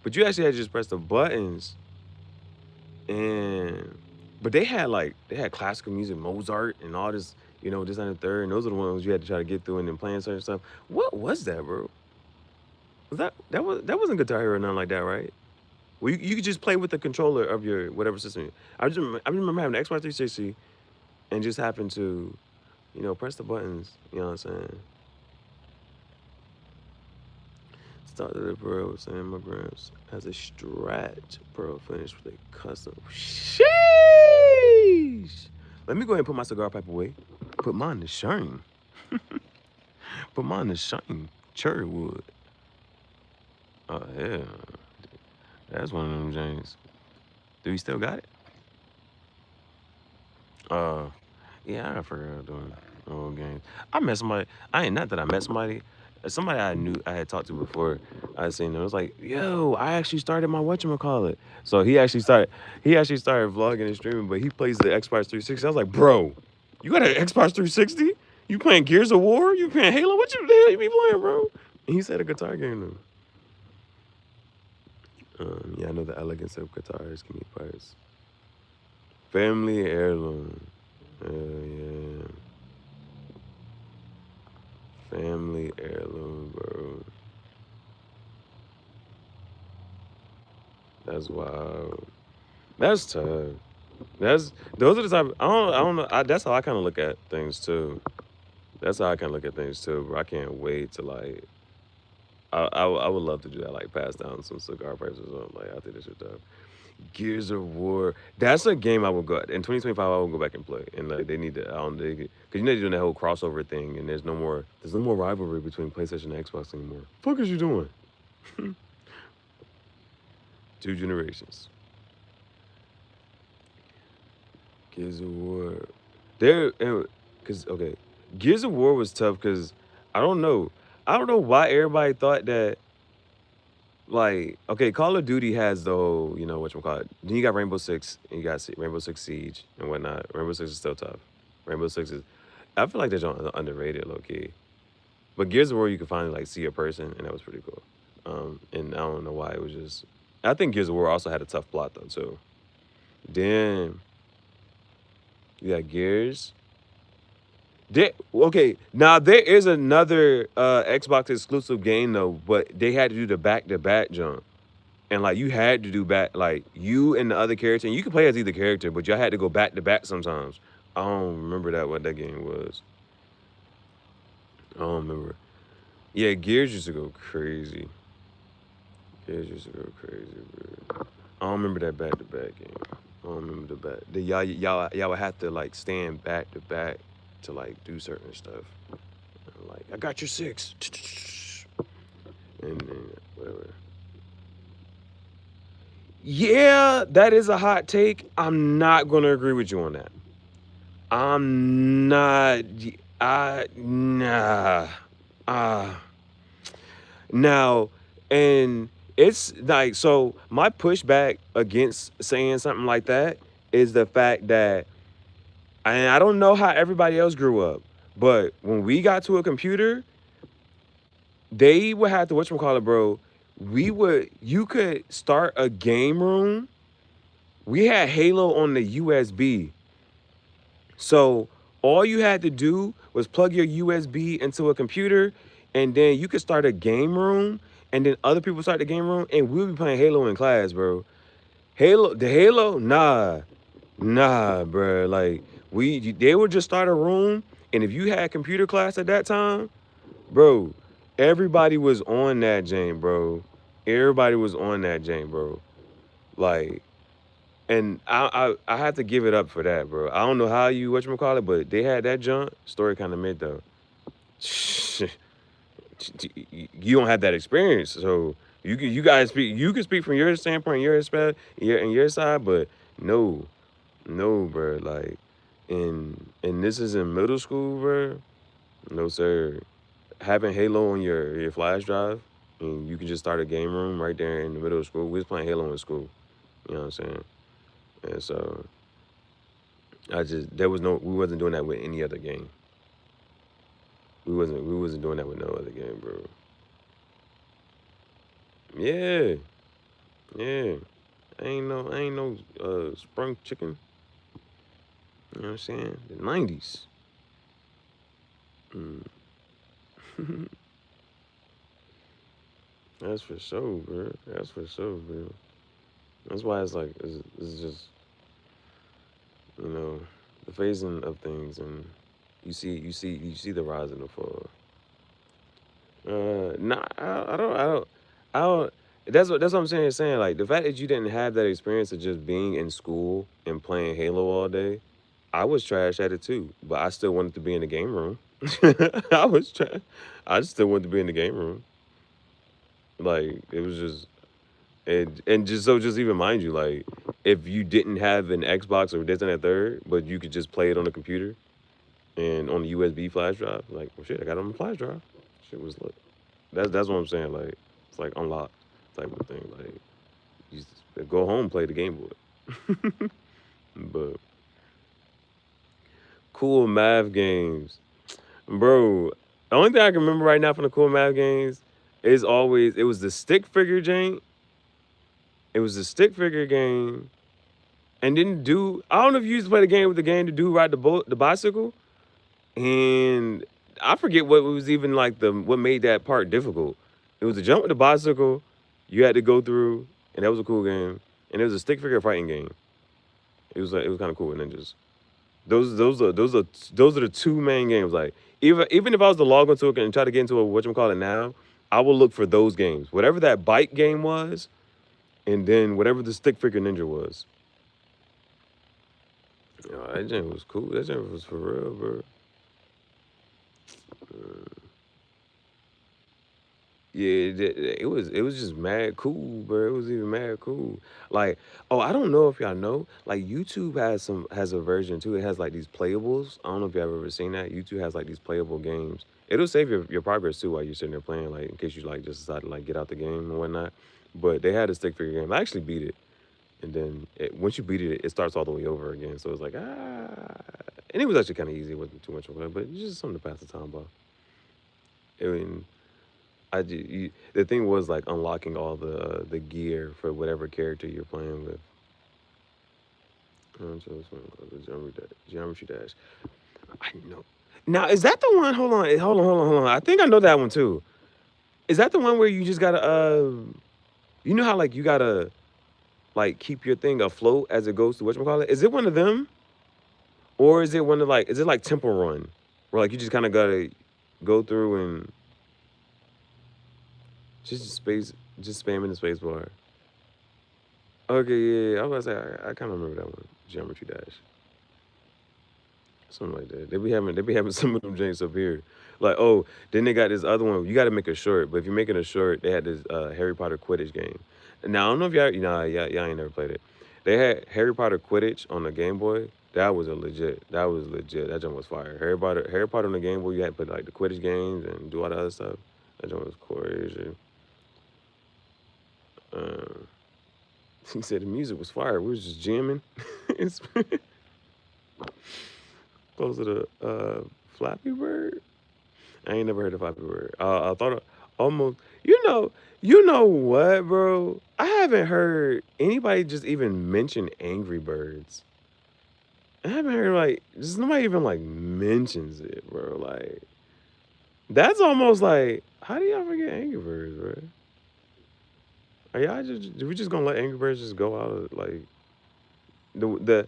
But you actually had to just press the buttons, and but they had classical music, Mozart, and all this, this and the third, and those are the ones you had to try to get through and then playing certain stuff. What was that, bro? That wasn't Guitar Hero or nothing like that, right? Well, you could just play with the controller of your whatever system. I remember having an Xbox 360 and just happened to, press the buttons. You know what I'm saying? Started the Pro saying my Gramps has a Strat Pro finished with a custom. Sheesh! Let me go ahead and put my cigar pipe away. Put mine to shine. Put mine to shine. Cherry wood. Oh, yeah. That's one of them James. Do you still got it? Uh, yeah, I forgot doing old games. I met somebody. I ain't not that I met somebody. Somebody I knew I had talked to before. I seen them. It was like, yo, I actually started my whatchamacallit. So he actually started. He actually started vlogging and streaming, but he plays the Xbox 360. I was like, bro, you got an Xbox 360? You playing Gears of War? You playing Halo? What the hell you be playing, bro? And he said a guitar game though. Yeah, I know the elegance of guitars can be parts. Family heirloom. Yeah. Family heirloom, bro. That's wild. That's tough. Those are the type. I don't know. That's how I kind of look at things too. That's how I kind of look at things too, bro. I can't wait to like. I would love to do that, like pass down some cigar pipes or something. Like I think this shit tough. Gears of War. That's a game I would go in 2025. I would go back and play, and like they need to. I don't dig it because they're doing that whole crossover thing, and there's no more rivalry between PlayStation and Xbox anymore. Fuck is you doing? Two generations. Gears of War. There, because okay, Gears of War was tough because I don't know. I don't know why everybody thought that. Like, okay, Call of Duty has the whole, whatchamacallit. Then you got Rainbow Six, and you got Rainbow Six Siege and whatnot. Rainbow Six is still tough. Rainbow Six is, I feel like they're underrated, low key. But Gears of War, you can finally like see a person, and that was pretty cool. And I don't know why it was just. I think Gears of War also had a tough plot though too. Then you got Gears. Okay, now there is another Xbox exclusive game though, but they had to do the back-to-back jump. And like you had to do back like you and the other character, and you could play as either character, but y'all had to go back to back sometimes. I don't remember what that game was. I don't remember. Yeah, Gears used to go crazy. Gears used to go crazy, bro. I don't remember that back to back game. I don't remember the back. Y'all would have to like stand back to back to like do certain stuff. Like I got your six, and then whatever. Yeah, that is a hot take. I'm not gonna agree with you on that. I'm not. I nah. Uh Now, and it's like so. My pushback against saying something like that is the fact that, and I don't know how everybody else grew up, but when we got to a computer, they would have to whatchamacallit, bro. You could start a game room. We had Halo on the USB. So all you had to do was plug your USB into a computer, and then you could start a game room, and then other people start the game room, and we'll be playing Halo in class, bro. Halo, nah, bro. Like they would just start a room, and if you had computer class at that time, bro, everybody was on that Jane, bro. Everybody was on that Jane, bro. Like, and I had to give it up for that, bro. I don't know how you whatchamacallit, but they had that junk. Story kind of mid though. You don't have that experience, so you guys speak. You can speak from your standpoint, your side, but no, bro. Like, and this is in middle school, bro. No sir. Having Halo on your flash drive, and you can just start a game room right there in the middle of school. We was playing Halo in school. You know what I'm saying? And so there was no we wasn't doing that with any other game. We wasn't doing that with no other game, bro. Yeah, yeah. I ain't no sprung chicken. You know what I'm saying? The 90s. Mm. That's for sure, bro. That's for sure, bro. That's why it's like it's just you know the phasing of things, and you see the rise and the fall. Nah, I don't. That's what I'm saying. Like the fact that you didn't have that experience of just being in school and playing Halo all day, I was trash at it too. But I still wanted to be in the game room. I was trash. I just still wanted to be in the game room. Like it was just and just even mind you, like if you didn't have an Xbox or this and that third, but you could just play it on the computer and on the USB flash drive, like well shit, I got it on the flash drive. Shit was lit. That's what I'm saying. Like it's like unlocked type of thing. Like you just go home, play the Game Boy. But cool math games, bro. The only thing I can remember right now from the cool math games is always it was the stick figure jank. It was the stick figure game, and didn't do. I don't know if you used to play the game with the game to do ride the bicycle, and I forget what was even like the what made that part difficult. It was a jump with the bicycle you had to go through, and that was a cool game. And it was a stick figure fighting game. It was kind of cool with ninjas. Those are the two main games. Like even if I was to log into it and try to get into a whatchamacallit now, I will look for those games. Whatever that bike game was, and then whatever the stick figure ninja was. You know, that game was cool. That game was for real, bro. Yeah, it was just mad cool, bro. It was even mad cool. Like, oh, I don't know if y'all know. Like, YouTube has a version too. It has like these playables. I don't know if y'all ever seen that. YouTube has like these playable games. It'll save your progress too while you're sitting there playing, like in case you like just decide to like get out the game and whatnot. But they had a stick figure game. I actually beat it, and then once you beat it, it starts all the way over again. So it's like and it was actually kind of easy. It wasn't too much of it, but it's just something to pass the time by. I mean, the thing was like unlocking all the gear for whatever character you're playing with. The geometry dash. I know. Now is that the one? Hold on. I think I know that one too. Is that the one where you just gotta you know how like you gotta like keep your thing afloat as it goes to whatchamacallit? Is it one of them? Or is it one of like is it like Temple Run? Where like you just kinda gotta go through and just space just spamming the space bar. Okay, yeah. I was gonna say I kind of remember that one. Geometry Dash, something like that. They be having some of them janks up here. Like then they got this other one. You got to make a short, but if you're making a short, they had this Harry Potter Quidditch game. Now I don't know if y'all ain't never played it. They had Harry Potter Quidditch on the Game Boy. That was a legit. That was legit. That jump was fire. Harry Potter on the Game Boy. You had to play like the Quidditch games and do all the other stuff. That jump was crazy. Uh, he said the music was fire. We was just jamming. It's close to the Flappy Bird. I ain't never heard of Flappy Bird. I thought almost. You know what, bro? I haven't heard anybody just even mention Angry Birds. I haven't heard like just nobody even like mentions it, bro. Like that's almost like how do y'all forget Angry Birds, bro? Are y'all just we just gonna let Angry Birds just go out of like the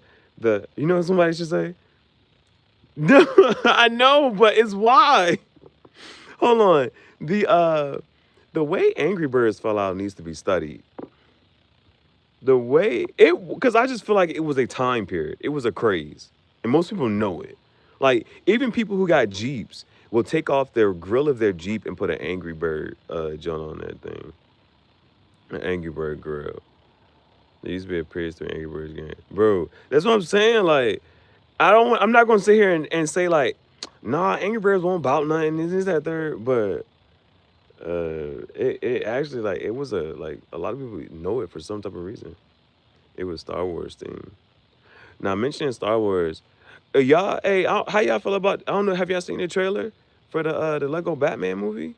you know what somebody should say? No, I know, but it's why. Hold on. The way Angry Birds fell out needs to be studied. The way it because I just feel like it was a time period. It was a craze. And most people know it. Like even people who got Jeeps will take off their grill of their Jeep and put an Angry Bird joint on that thing. An Angry Bird grill. There used to be a prehistoric Angry Birds game. Bro, that's what I'm saying. Like I'm not gonna sit here and say like, nah, Angry Birds won't bout nothing. This is that third, but it actually like it was a lot of people know it for some type of reason. It was Star Wars theme. Now mentioning Star Wars, y'all, hey, how y'all feel about? I don't know. Have y'all seen the trailer for the Lego Batman movie?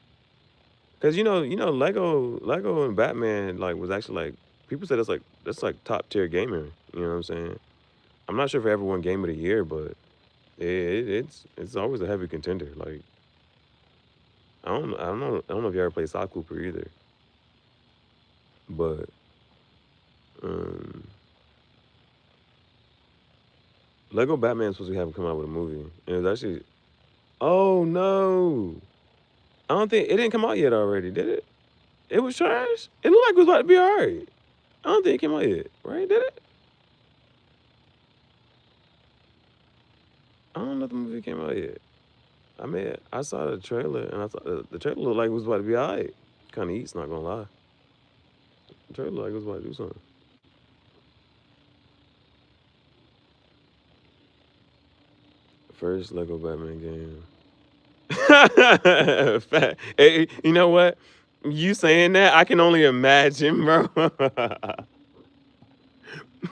Cause Lego and Batman like was actually like people said that's like top tier gaming. You know what I'm saying? I'm not sure if it ever won Game of the Year, but it's always a heavy contender. Like I don't know if you ever played Sock Cooper either, but um, Lego Batman's supposed to have come out with a movie, and it was actually oh no, I don't think it didn't come out yet already, did it? It was trash. It looked like it was about to be alright. I don't think it came out yet, right? Did it? I don't know if the movie came out yet. I mean, I saw the trailer, and I thought the trailer looked like it was about to be alright. Kind of eats, not gonna lie. The trailer looked like it was about to do something. First Lego Batman game. Hey, you know what? You saying that, I can only imagine, bro.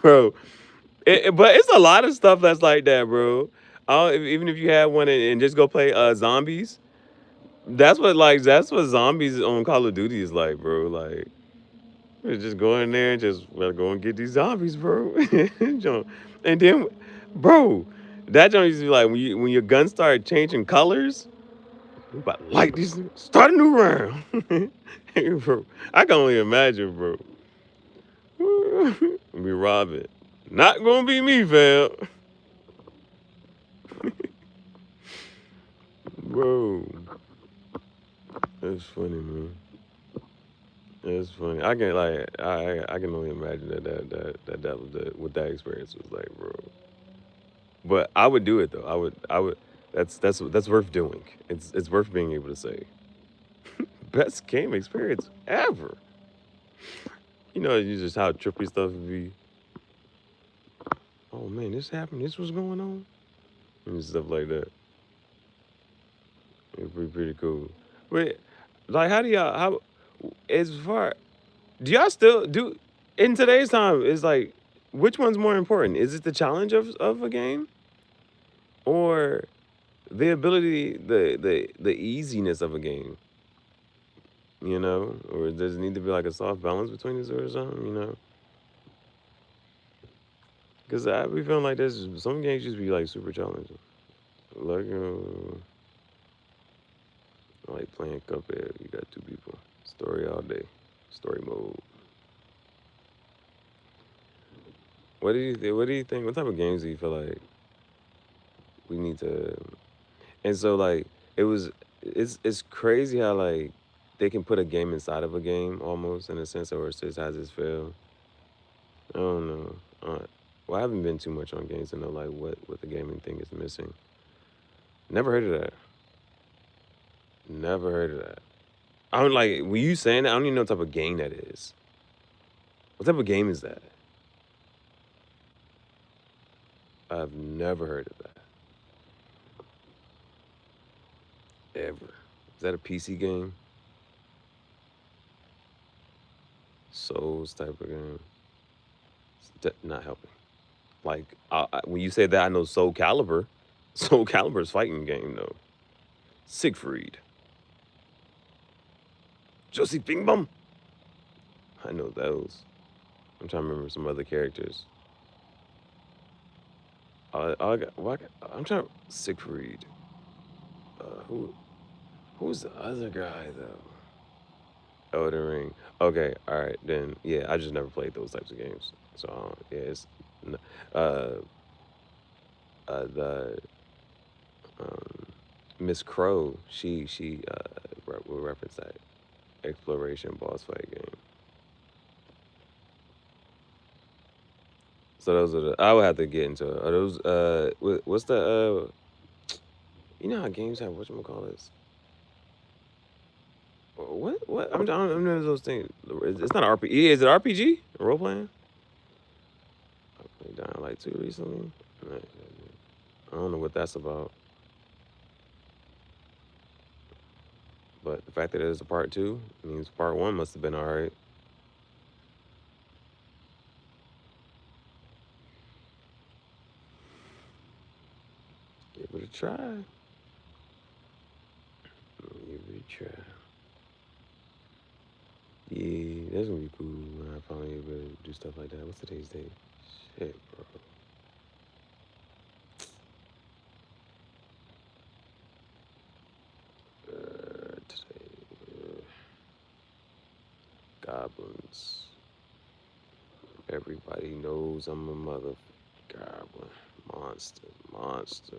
Bro, but it's a lot of stuff that's like that, bro. Even if you had one and just go play zombies, that's what zombies on Call of Duty is like, bro. Like you just go in there and just well, go and get these zombies, bro. And then, bro, that joint used to be like when your gun started changing colors. We about to light these. Start a new round. Hey, bro, I can only imagine, bro. We rob it. Not gonna be me, fam. Bro, that's funny, man. It's funny. I can like I can only imagine that was what that experience was like, bro. But I would do it though. I would. That's worth doing. It's worth being able to say best game experience ever. You know, you just how trippy stuff would be. Oh man, this happened. This was going on, and stuff like that. It'd be pretty cool. Wait, like how do y'all how as far do y'all still do in today's time? Is like which one's more important? Is it the challenge of a game or the ability the easiness of a game? You know, or does it need to be like a soft balance between the two or something? You know, because I be feeling like there's some games just be like super challenging. Like I like playing Cuphead. You got two people, story all day, story mode. What do you think? What do you think? What type of games do you feel like we need to? And so like it was, it's crazy how like they can put a game inside of a game almost in a sense, or it just has its feel. I don't know. Well, I haven't been too much on games to know like what the gaming thing is missing. Never heard of that. Never heard of that. I don't like when you saying that. I don't even know what type of game that is. What type of game is that? I've never heard of that ever. Is that a PC game? Souls type of game. Not helping. Like when you say that, I know Soul Calibur. Soul Calibur's fighting game though. Siegfried. Josie Bing Bum. I know those. I'm trying to remember some other characters. I'm trying. Siegfried. Who's the other guy though? Elden Ring. Okay, all right then. Yeah, I just never played those types of games. So yeah, it's uh the um, Miss Crow. She will reference that exploration boss fight game. So those are the I would have to get into. Are those what's the you know how games have whatchamacallits? What I'm none of those things. It's not RPG. Is it RPG? Role playing? I played Dying Light 2 recently. Nice. I don't know what that's about. But the fact that it is a part two means part one must have been alright. Give it a try. Give it a try. Yeah, that's gonna be cool when I finally able to do stuff like that. What's today's date? Shit, bro. Today, goblins. Everybody knows I'm a mother goblin. Monster, monster.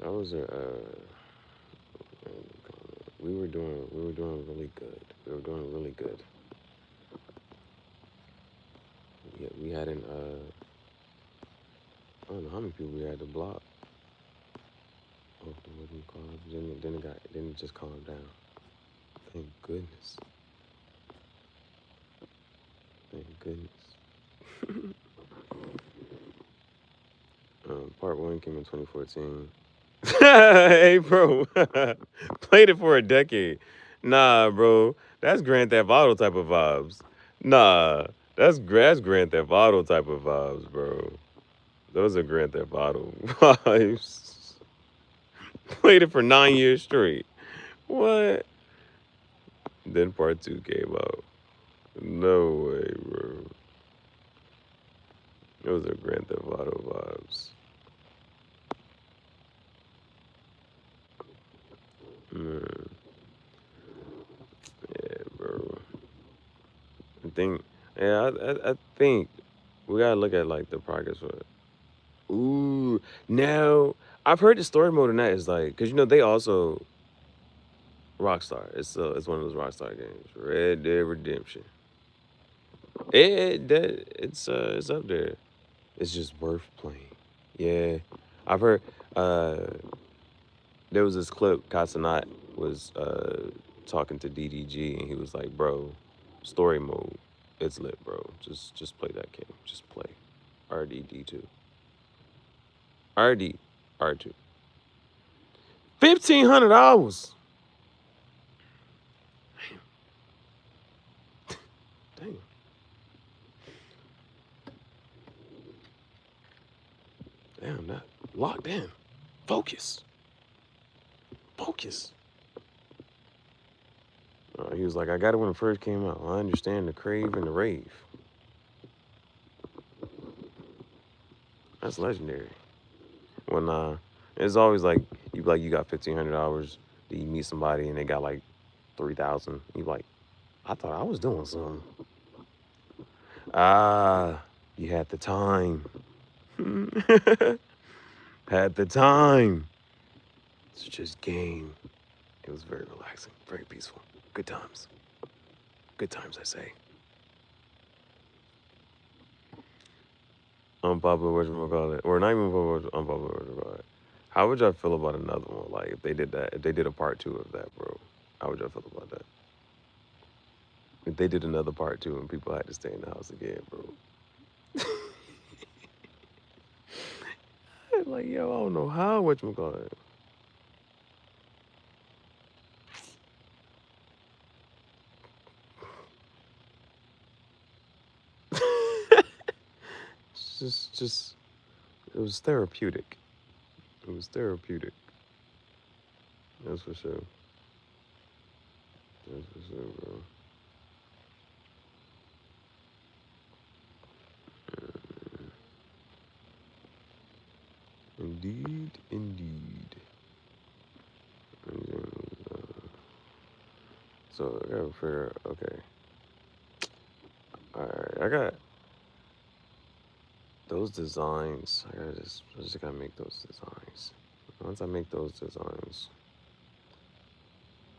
That was a we were doing really good. We were doing really good. Yeah, we hadn't I don't know how many people we had to block. Oh, what do you call it? Then it just calmed down. Thank goodness. Thank goodness. Part one came in 2014. Hey, bro, played it for a decade. Nah, bro, that's Grand Theft Auto type of vibes. Nah, that's Grand Theft Auto type of vibes, bro. Those are Grand Theft Auto vibes. Played it for 9 years straight. What? Then part two came out. No way, bro. Those are Grand Theft Auto vibes. Man, yeah, bro. I think, yeah, I think we gotta look at like the progress for it. Ooh, now I've heard the story mode in that is like, cause they also Rockstar. It's one of those Rockstar games. Red Dead Redemption. It's up there. It's just worth playing. Yeah, I've heard. There was this clip. Casanat was talking to DDG, and he was like, "Bro, story mode, it's lit, bro. Just play that game. Just play RDD2, RD R2. 1,500 hours. Damn, damn, that locked in. Focus, focus." He was like, "I got it when it first came out. I understand the crave and the rave. That's legendary." When it's always like you got 1,500 hours. Then you meet somebody and they got like 3,000. You like, I thought I was doing something. Ah, you had the time. Had the time. It's just game. It was very relaxing, very peaceful. Good times. Good times, I say. Unpopular, whatchamacallit, or not even unpopular, whatchamacallit. How would y'all feel about another one? Like if they did that, if they did a part two of that, bro. How would y'all feel about that? If they did another part two and people had to stay in the house again, bro. Like, yo, I don't know how whatchamacallit. Just, it was therapeutic. It was therapeutic. That's for sure. That's for sure, bro. Indeed, indeed. So I gotta figure. Okay. All right. I got those designs. I just gotta make those designs. Once I make those designs,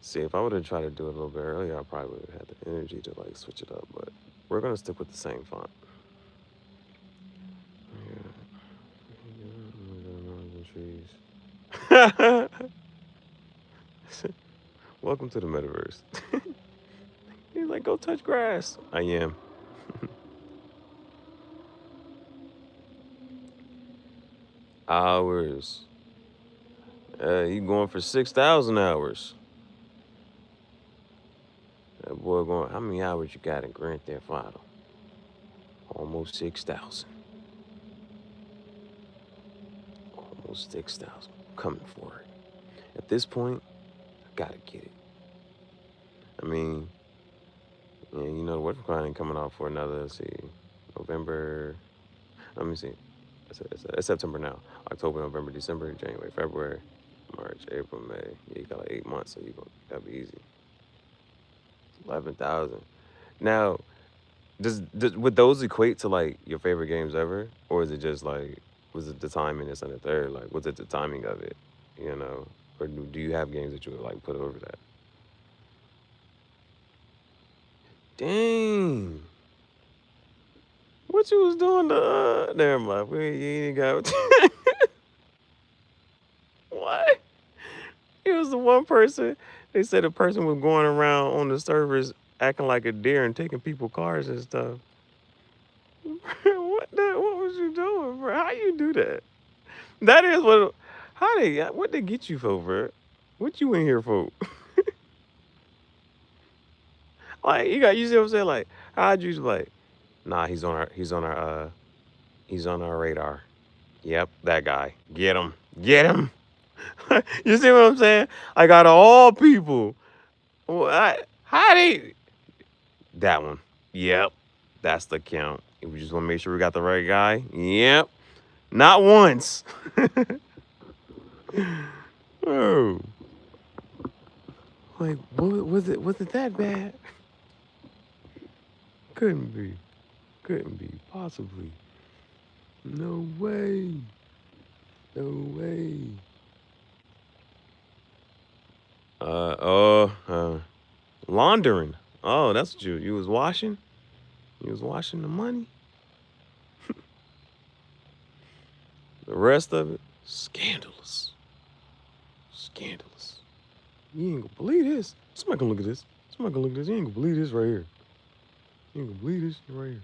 see if I would have tried to do it a little bit earlier, I probably would have had the energy to like switch it up. But we're gonna stick with the same font. Yeah. Welcome to the metaverse. He's like, go touch grass. I am. Hours. You going for 6,000 hours. That boy going, how many hours you got in Grand Theft Auto? Almost 6,000. Almost 6,000. Coming for it. At this point, I gotta get it. I mean, yeah, you know, the What's ain't coming out for another, let's see, November. Let me see. It's September now. October, November, December, January, February, March, April, May. Yeah, you got like 8 months, so that'll be easy. 11,000. Now, would those equate to like your favorite games ever, or is it just like was it the timing that's on the third? Like, was it the timing of it, you know, or do you have games that you would like put over that? Dang, what you was doing to? Never mind. You ain't got what? It was the one person. They said a person was going around on the servers acting like a deer and taking people cars and stuff. What was you doing, bro? How you do that? That is what. What they get you for, bro? What you in here for? Like you see what I'm saying? Like how'd you like? Nah, he's on our radar. Yep, that guy. Get him. You see what I'm saying? Like out of all people, how they that one? Yep, that's the count. We just want to make sure we got the right guy. Yep, not once. Oh, like what was it? Was it that bad? Couldn't be. Couldn't be. Possibly. No way. No way. Laundering. Oh, that's what you was washing? You was washing the money? The rest of it, scandalous. Scandalous. You ain't gonna believe this. Somebody gonna look at this. Somebody gonna look at this. You ain't gonna believe this right here. You ain't gonna believe this right here.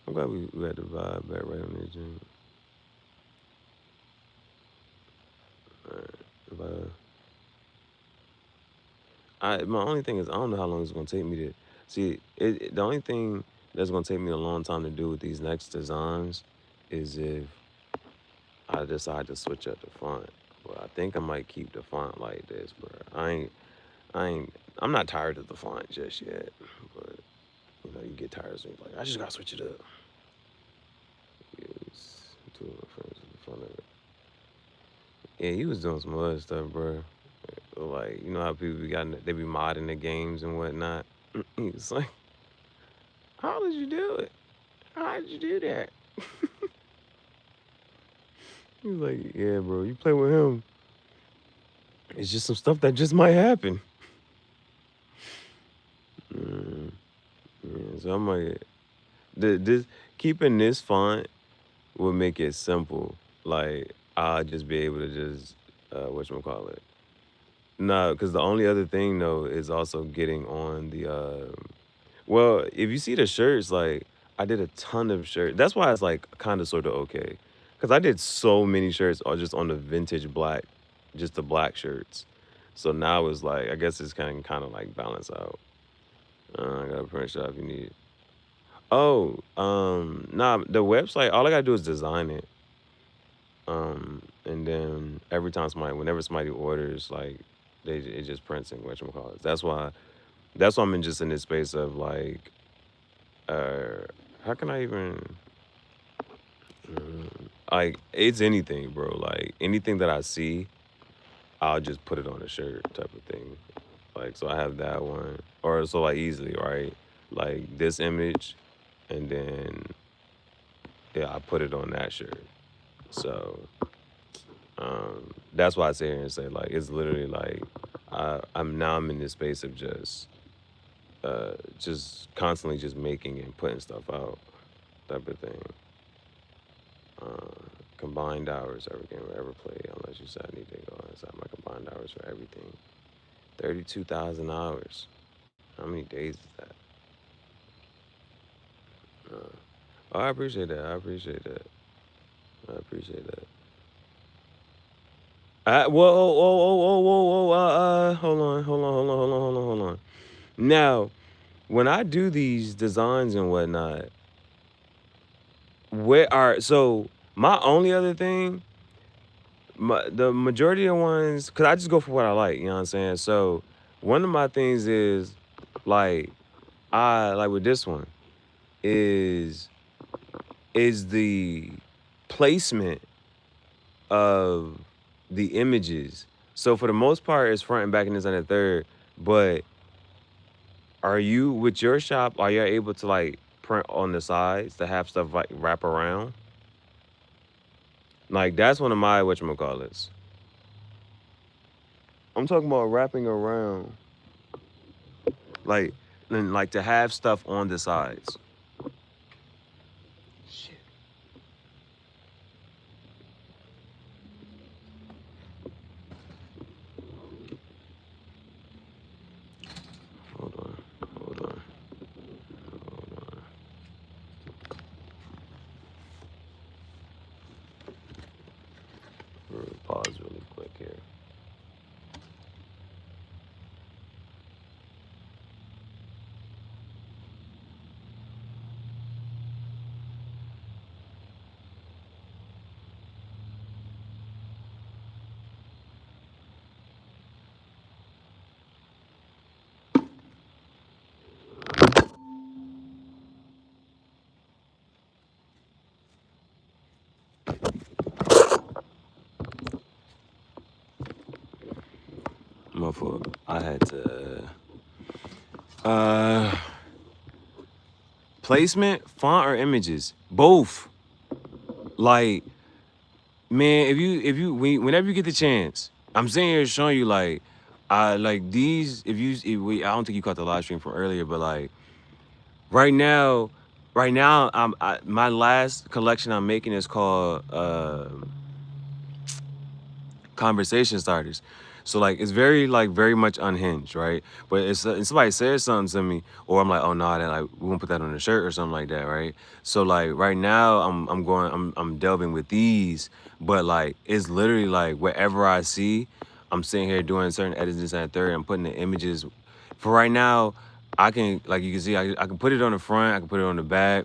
I'm glad we had the vibe back right on this joint. Alright, my only thing is I don't know how long it's gonna take me to see it. The only thing that's gonna take me a long time to do with these next designs is if I decide to switch up the font. But I think I might keep the font like this, but I'm not tired of the font just yet. But you know, you get tired of something like I just gotta switch it up. Use two reference to the front of it. Yeah, he was doing some other stuff, bro. Like, you know how people they be modding the games and whatnot. He's like, how did you do it? How did you do that? He was like, yeah, bro, you play with him. It's just some stuff that just might happen. Yeah, so I'm like, this keeping this font will make it simple. Like, I'll just be able to just, whatchamacallit. No, because the only other thing though is also getting on the well, if you see the shirts, like I did a ton of shirts. That's why it's like kind of sort of okay. Cause I did so many shirts all just on the vintage black, just the black shirts. So now it's like I guess it's kind of like balance out. I got a print shop if you need it. Oh, nah, the website, all I gotta do is design it. And then whenever somebody orders, like it just prints in whatchamacallit. That's why I'm just in this space of like, uh, how can I even, like, it's anything, bro. Like anything that I see, I'll just put it on a shirt type of thing. Like, so I have that one, or so like easily, right? Like this image, and then yeah, I put it on that shirt. So that's why I sit here and say like it's literally like I'm in this space of just constantly just making and putting stuff out type of thing. combined hours every game I ever played, unless you said I need to go inside my combined hours for everything. 32,000 hours. How many days is that? Oh, I appreciate that. I appreciate that. I appreciate that. Whoa. Hold on, hold on. Now, when I do these designs and whatnot, so my only other thing, the majority of ones, cause I just go for what I like. You know what I'm saying? So one of my things is like I like with this one is the placement of the images. So for the most part, it's front and back and this and the third. But are you with your shop? Are you able to like print on the sides to have stuff like wrap around? Like that's one of my whatchamacallits. I'm talking about wrapping around, like and like to have stuff on the sides. Shit. Hold on. Hold on. Hold on. Pause really quick here. My fault. I had to. Uh, Placement, font, or images? Both. Like, man, whenever you get the chance, I'm sitting here showing you like, I like these. I don't think you caught the live stream from earlier, but like right now, my last collection I'm making is called conversation starters. So like it's very much unhinged, right? But if somebody says something to me, or I'm like, oh no, then like we won't put that on the shirt or something like that, right? So like right now I'm delving with these, but like it's literally like wherever I see, I'm sitting here doing certain edits this and that third, I'm putting the images. For right now, I can like you can see I can put it on the front, I can put it on the back,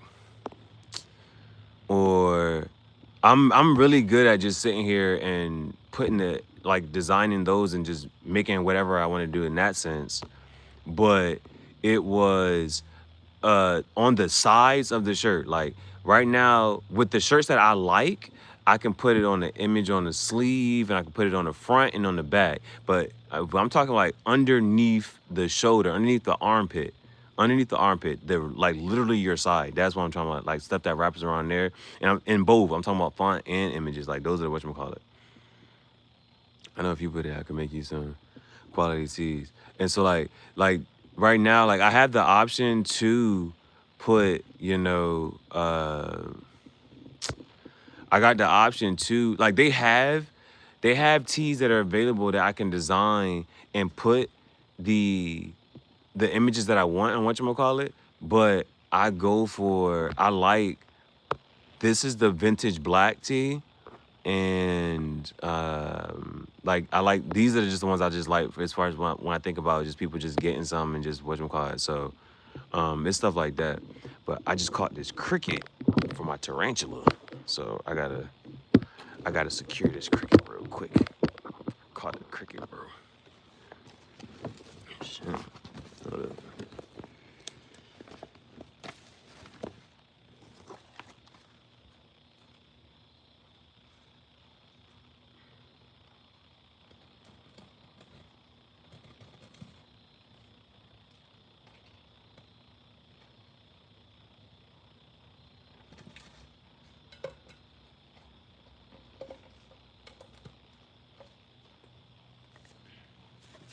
or I'm really good at just sitting here and putting it like designing those and just making whatever I want to do in that sense. But it was on the sides of the shirt. Like right now with the shirts that I like, I can put it on the image on the sleeve and I can put it on the front and on the back. But I'm talking like underneath the shoulder, underneath the armpit, they're like literally your side. That's what I'm talking about. Like stuff that wraps around there. And I'm in both. I'm talking about font and images. Like those are whatchamacallit. I know if you put it, I could make you some quality tees. And so like right now, like I have the option to put, I got the option to like they have tees that are available that I can design and put the images that I want and whatchamacallit, but I like this is the vintage black tee and like I like these are just the ones I just like as far as when I think about just people just getting some and just whatchamacallit. So it's stuff like that. But I just caught this cricket for my tarantula. So I gotta secure this cricket real quick. Caught a cricket, bro. Shit. Hold up.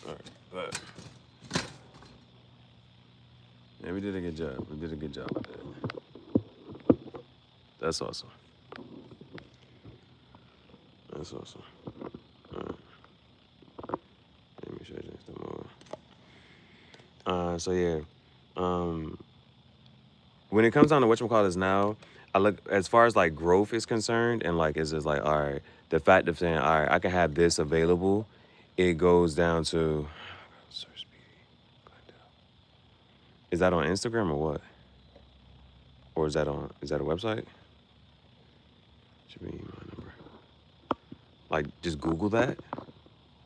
All right, but yeah, we did a good job. We did a good job with that. That's awesome. That's awesome. Let me show you some more. So yeah, um, when it comes down to whatchamacallits now, I look as far as like growth is concerned, and like it's just like all right, the fact of saying all right, I can have this available, it goes down to. Is that on Instagram or what? Or is that a website? Should be my number. Like just Google that.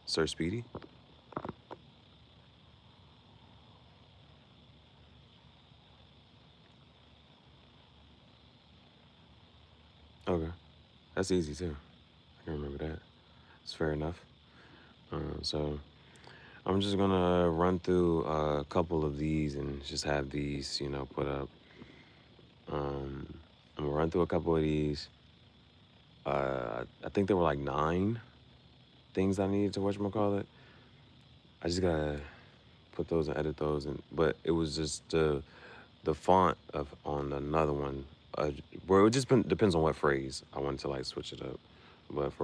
Search Speedy. Okay. That's easy too. I can remember that. It's fair enough. So I'm just gonna run through a couple of these and just have these, put up. I'm gonna run through a couple of these. I think there were like 9 things I needed to whatchamacallit. I just gotta put those and edit those, but it was just the font of on another one. Where it just depends on what phrase I wanted to like switch it up. But for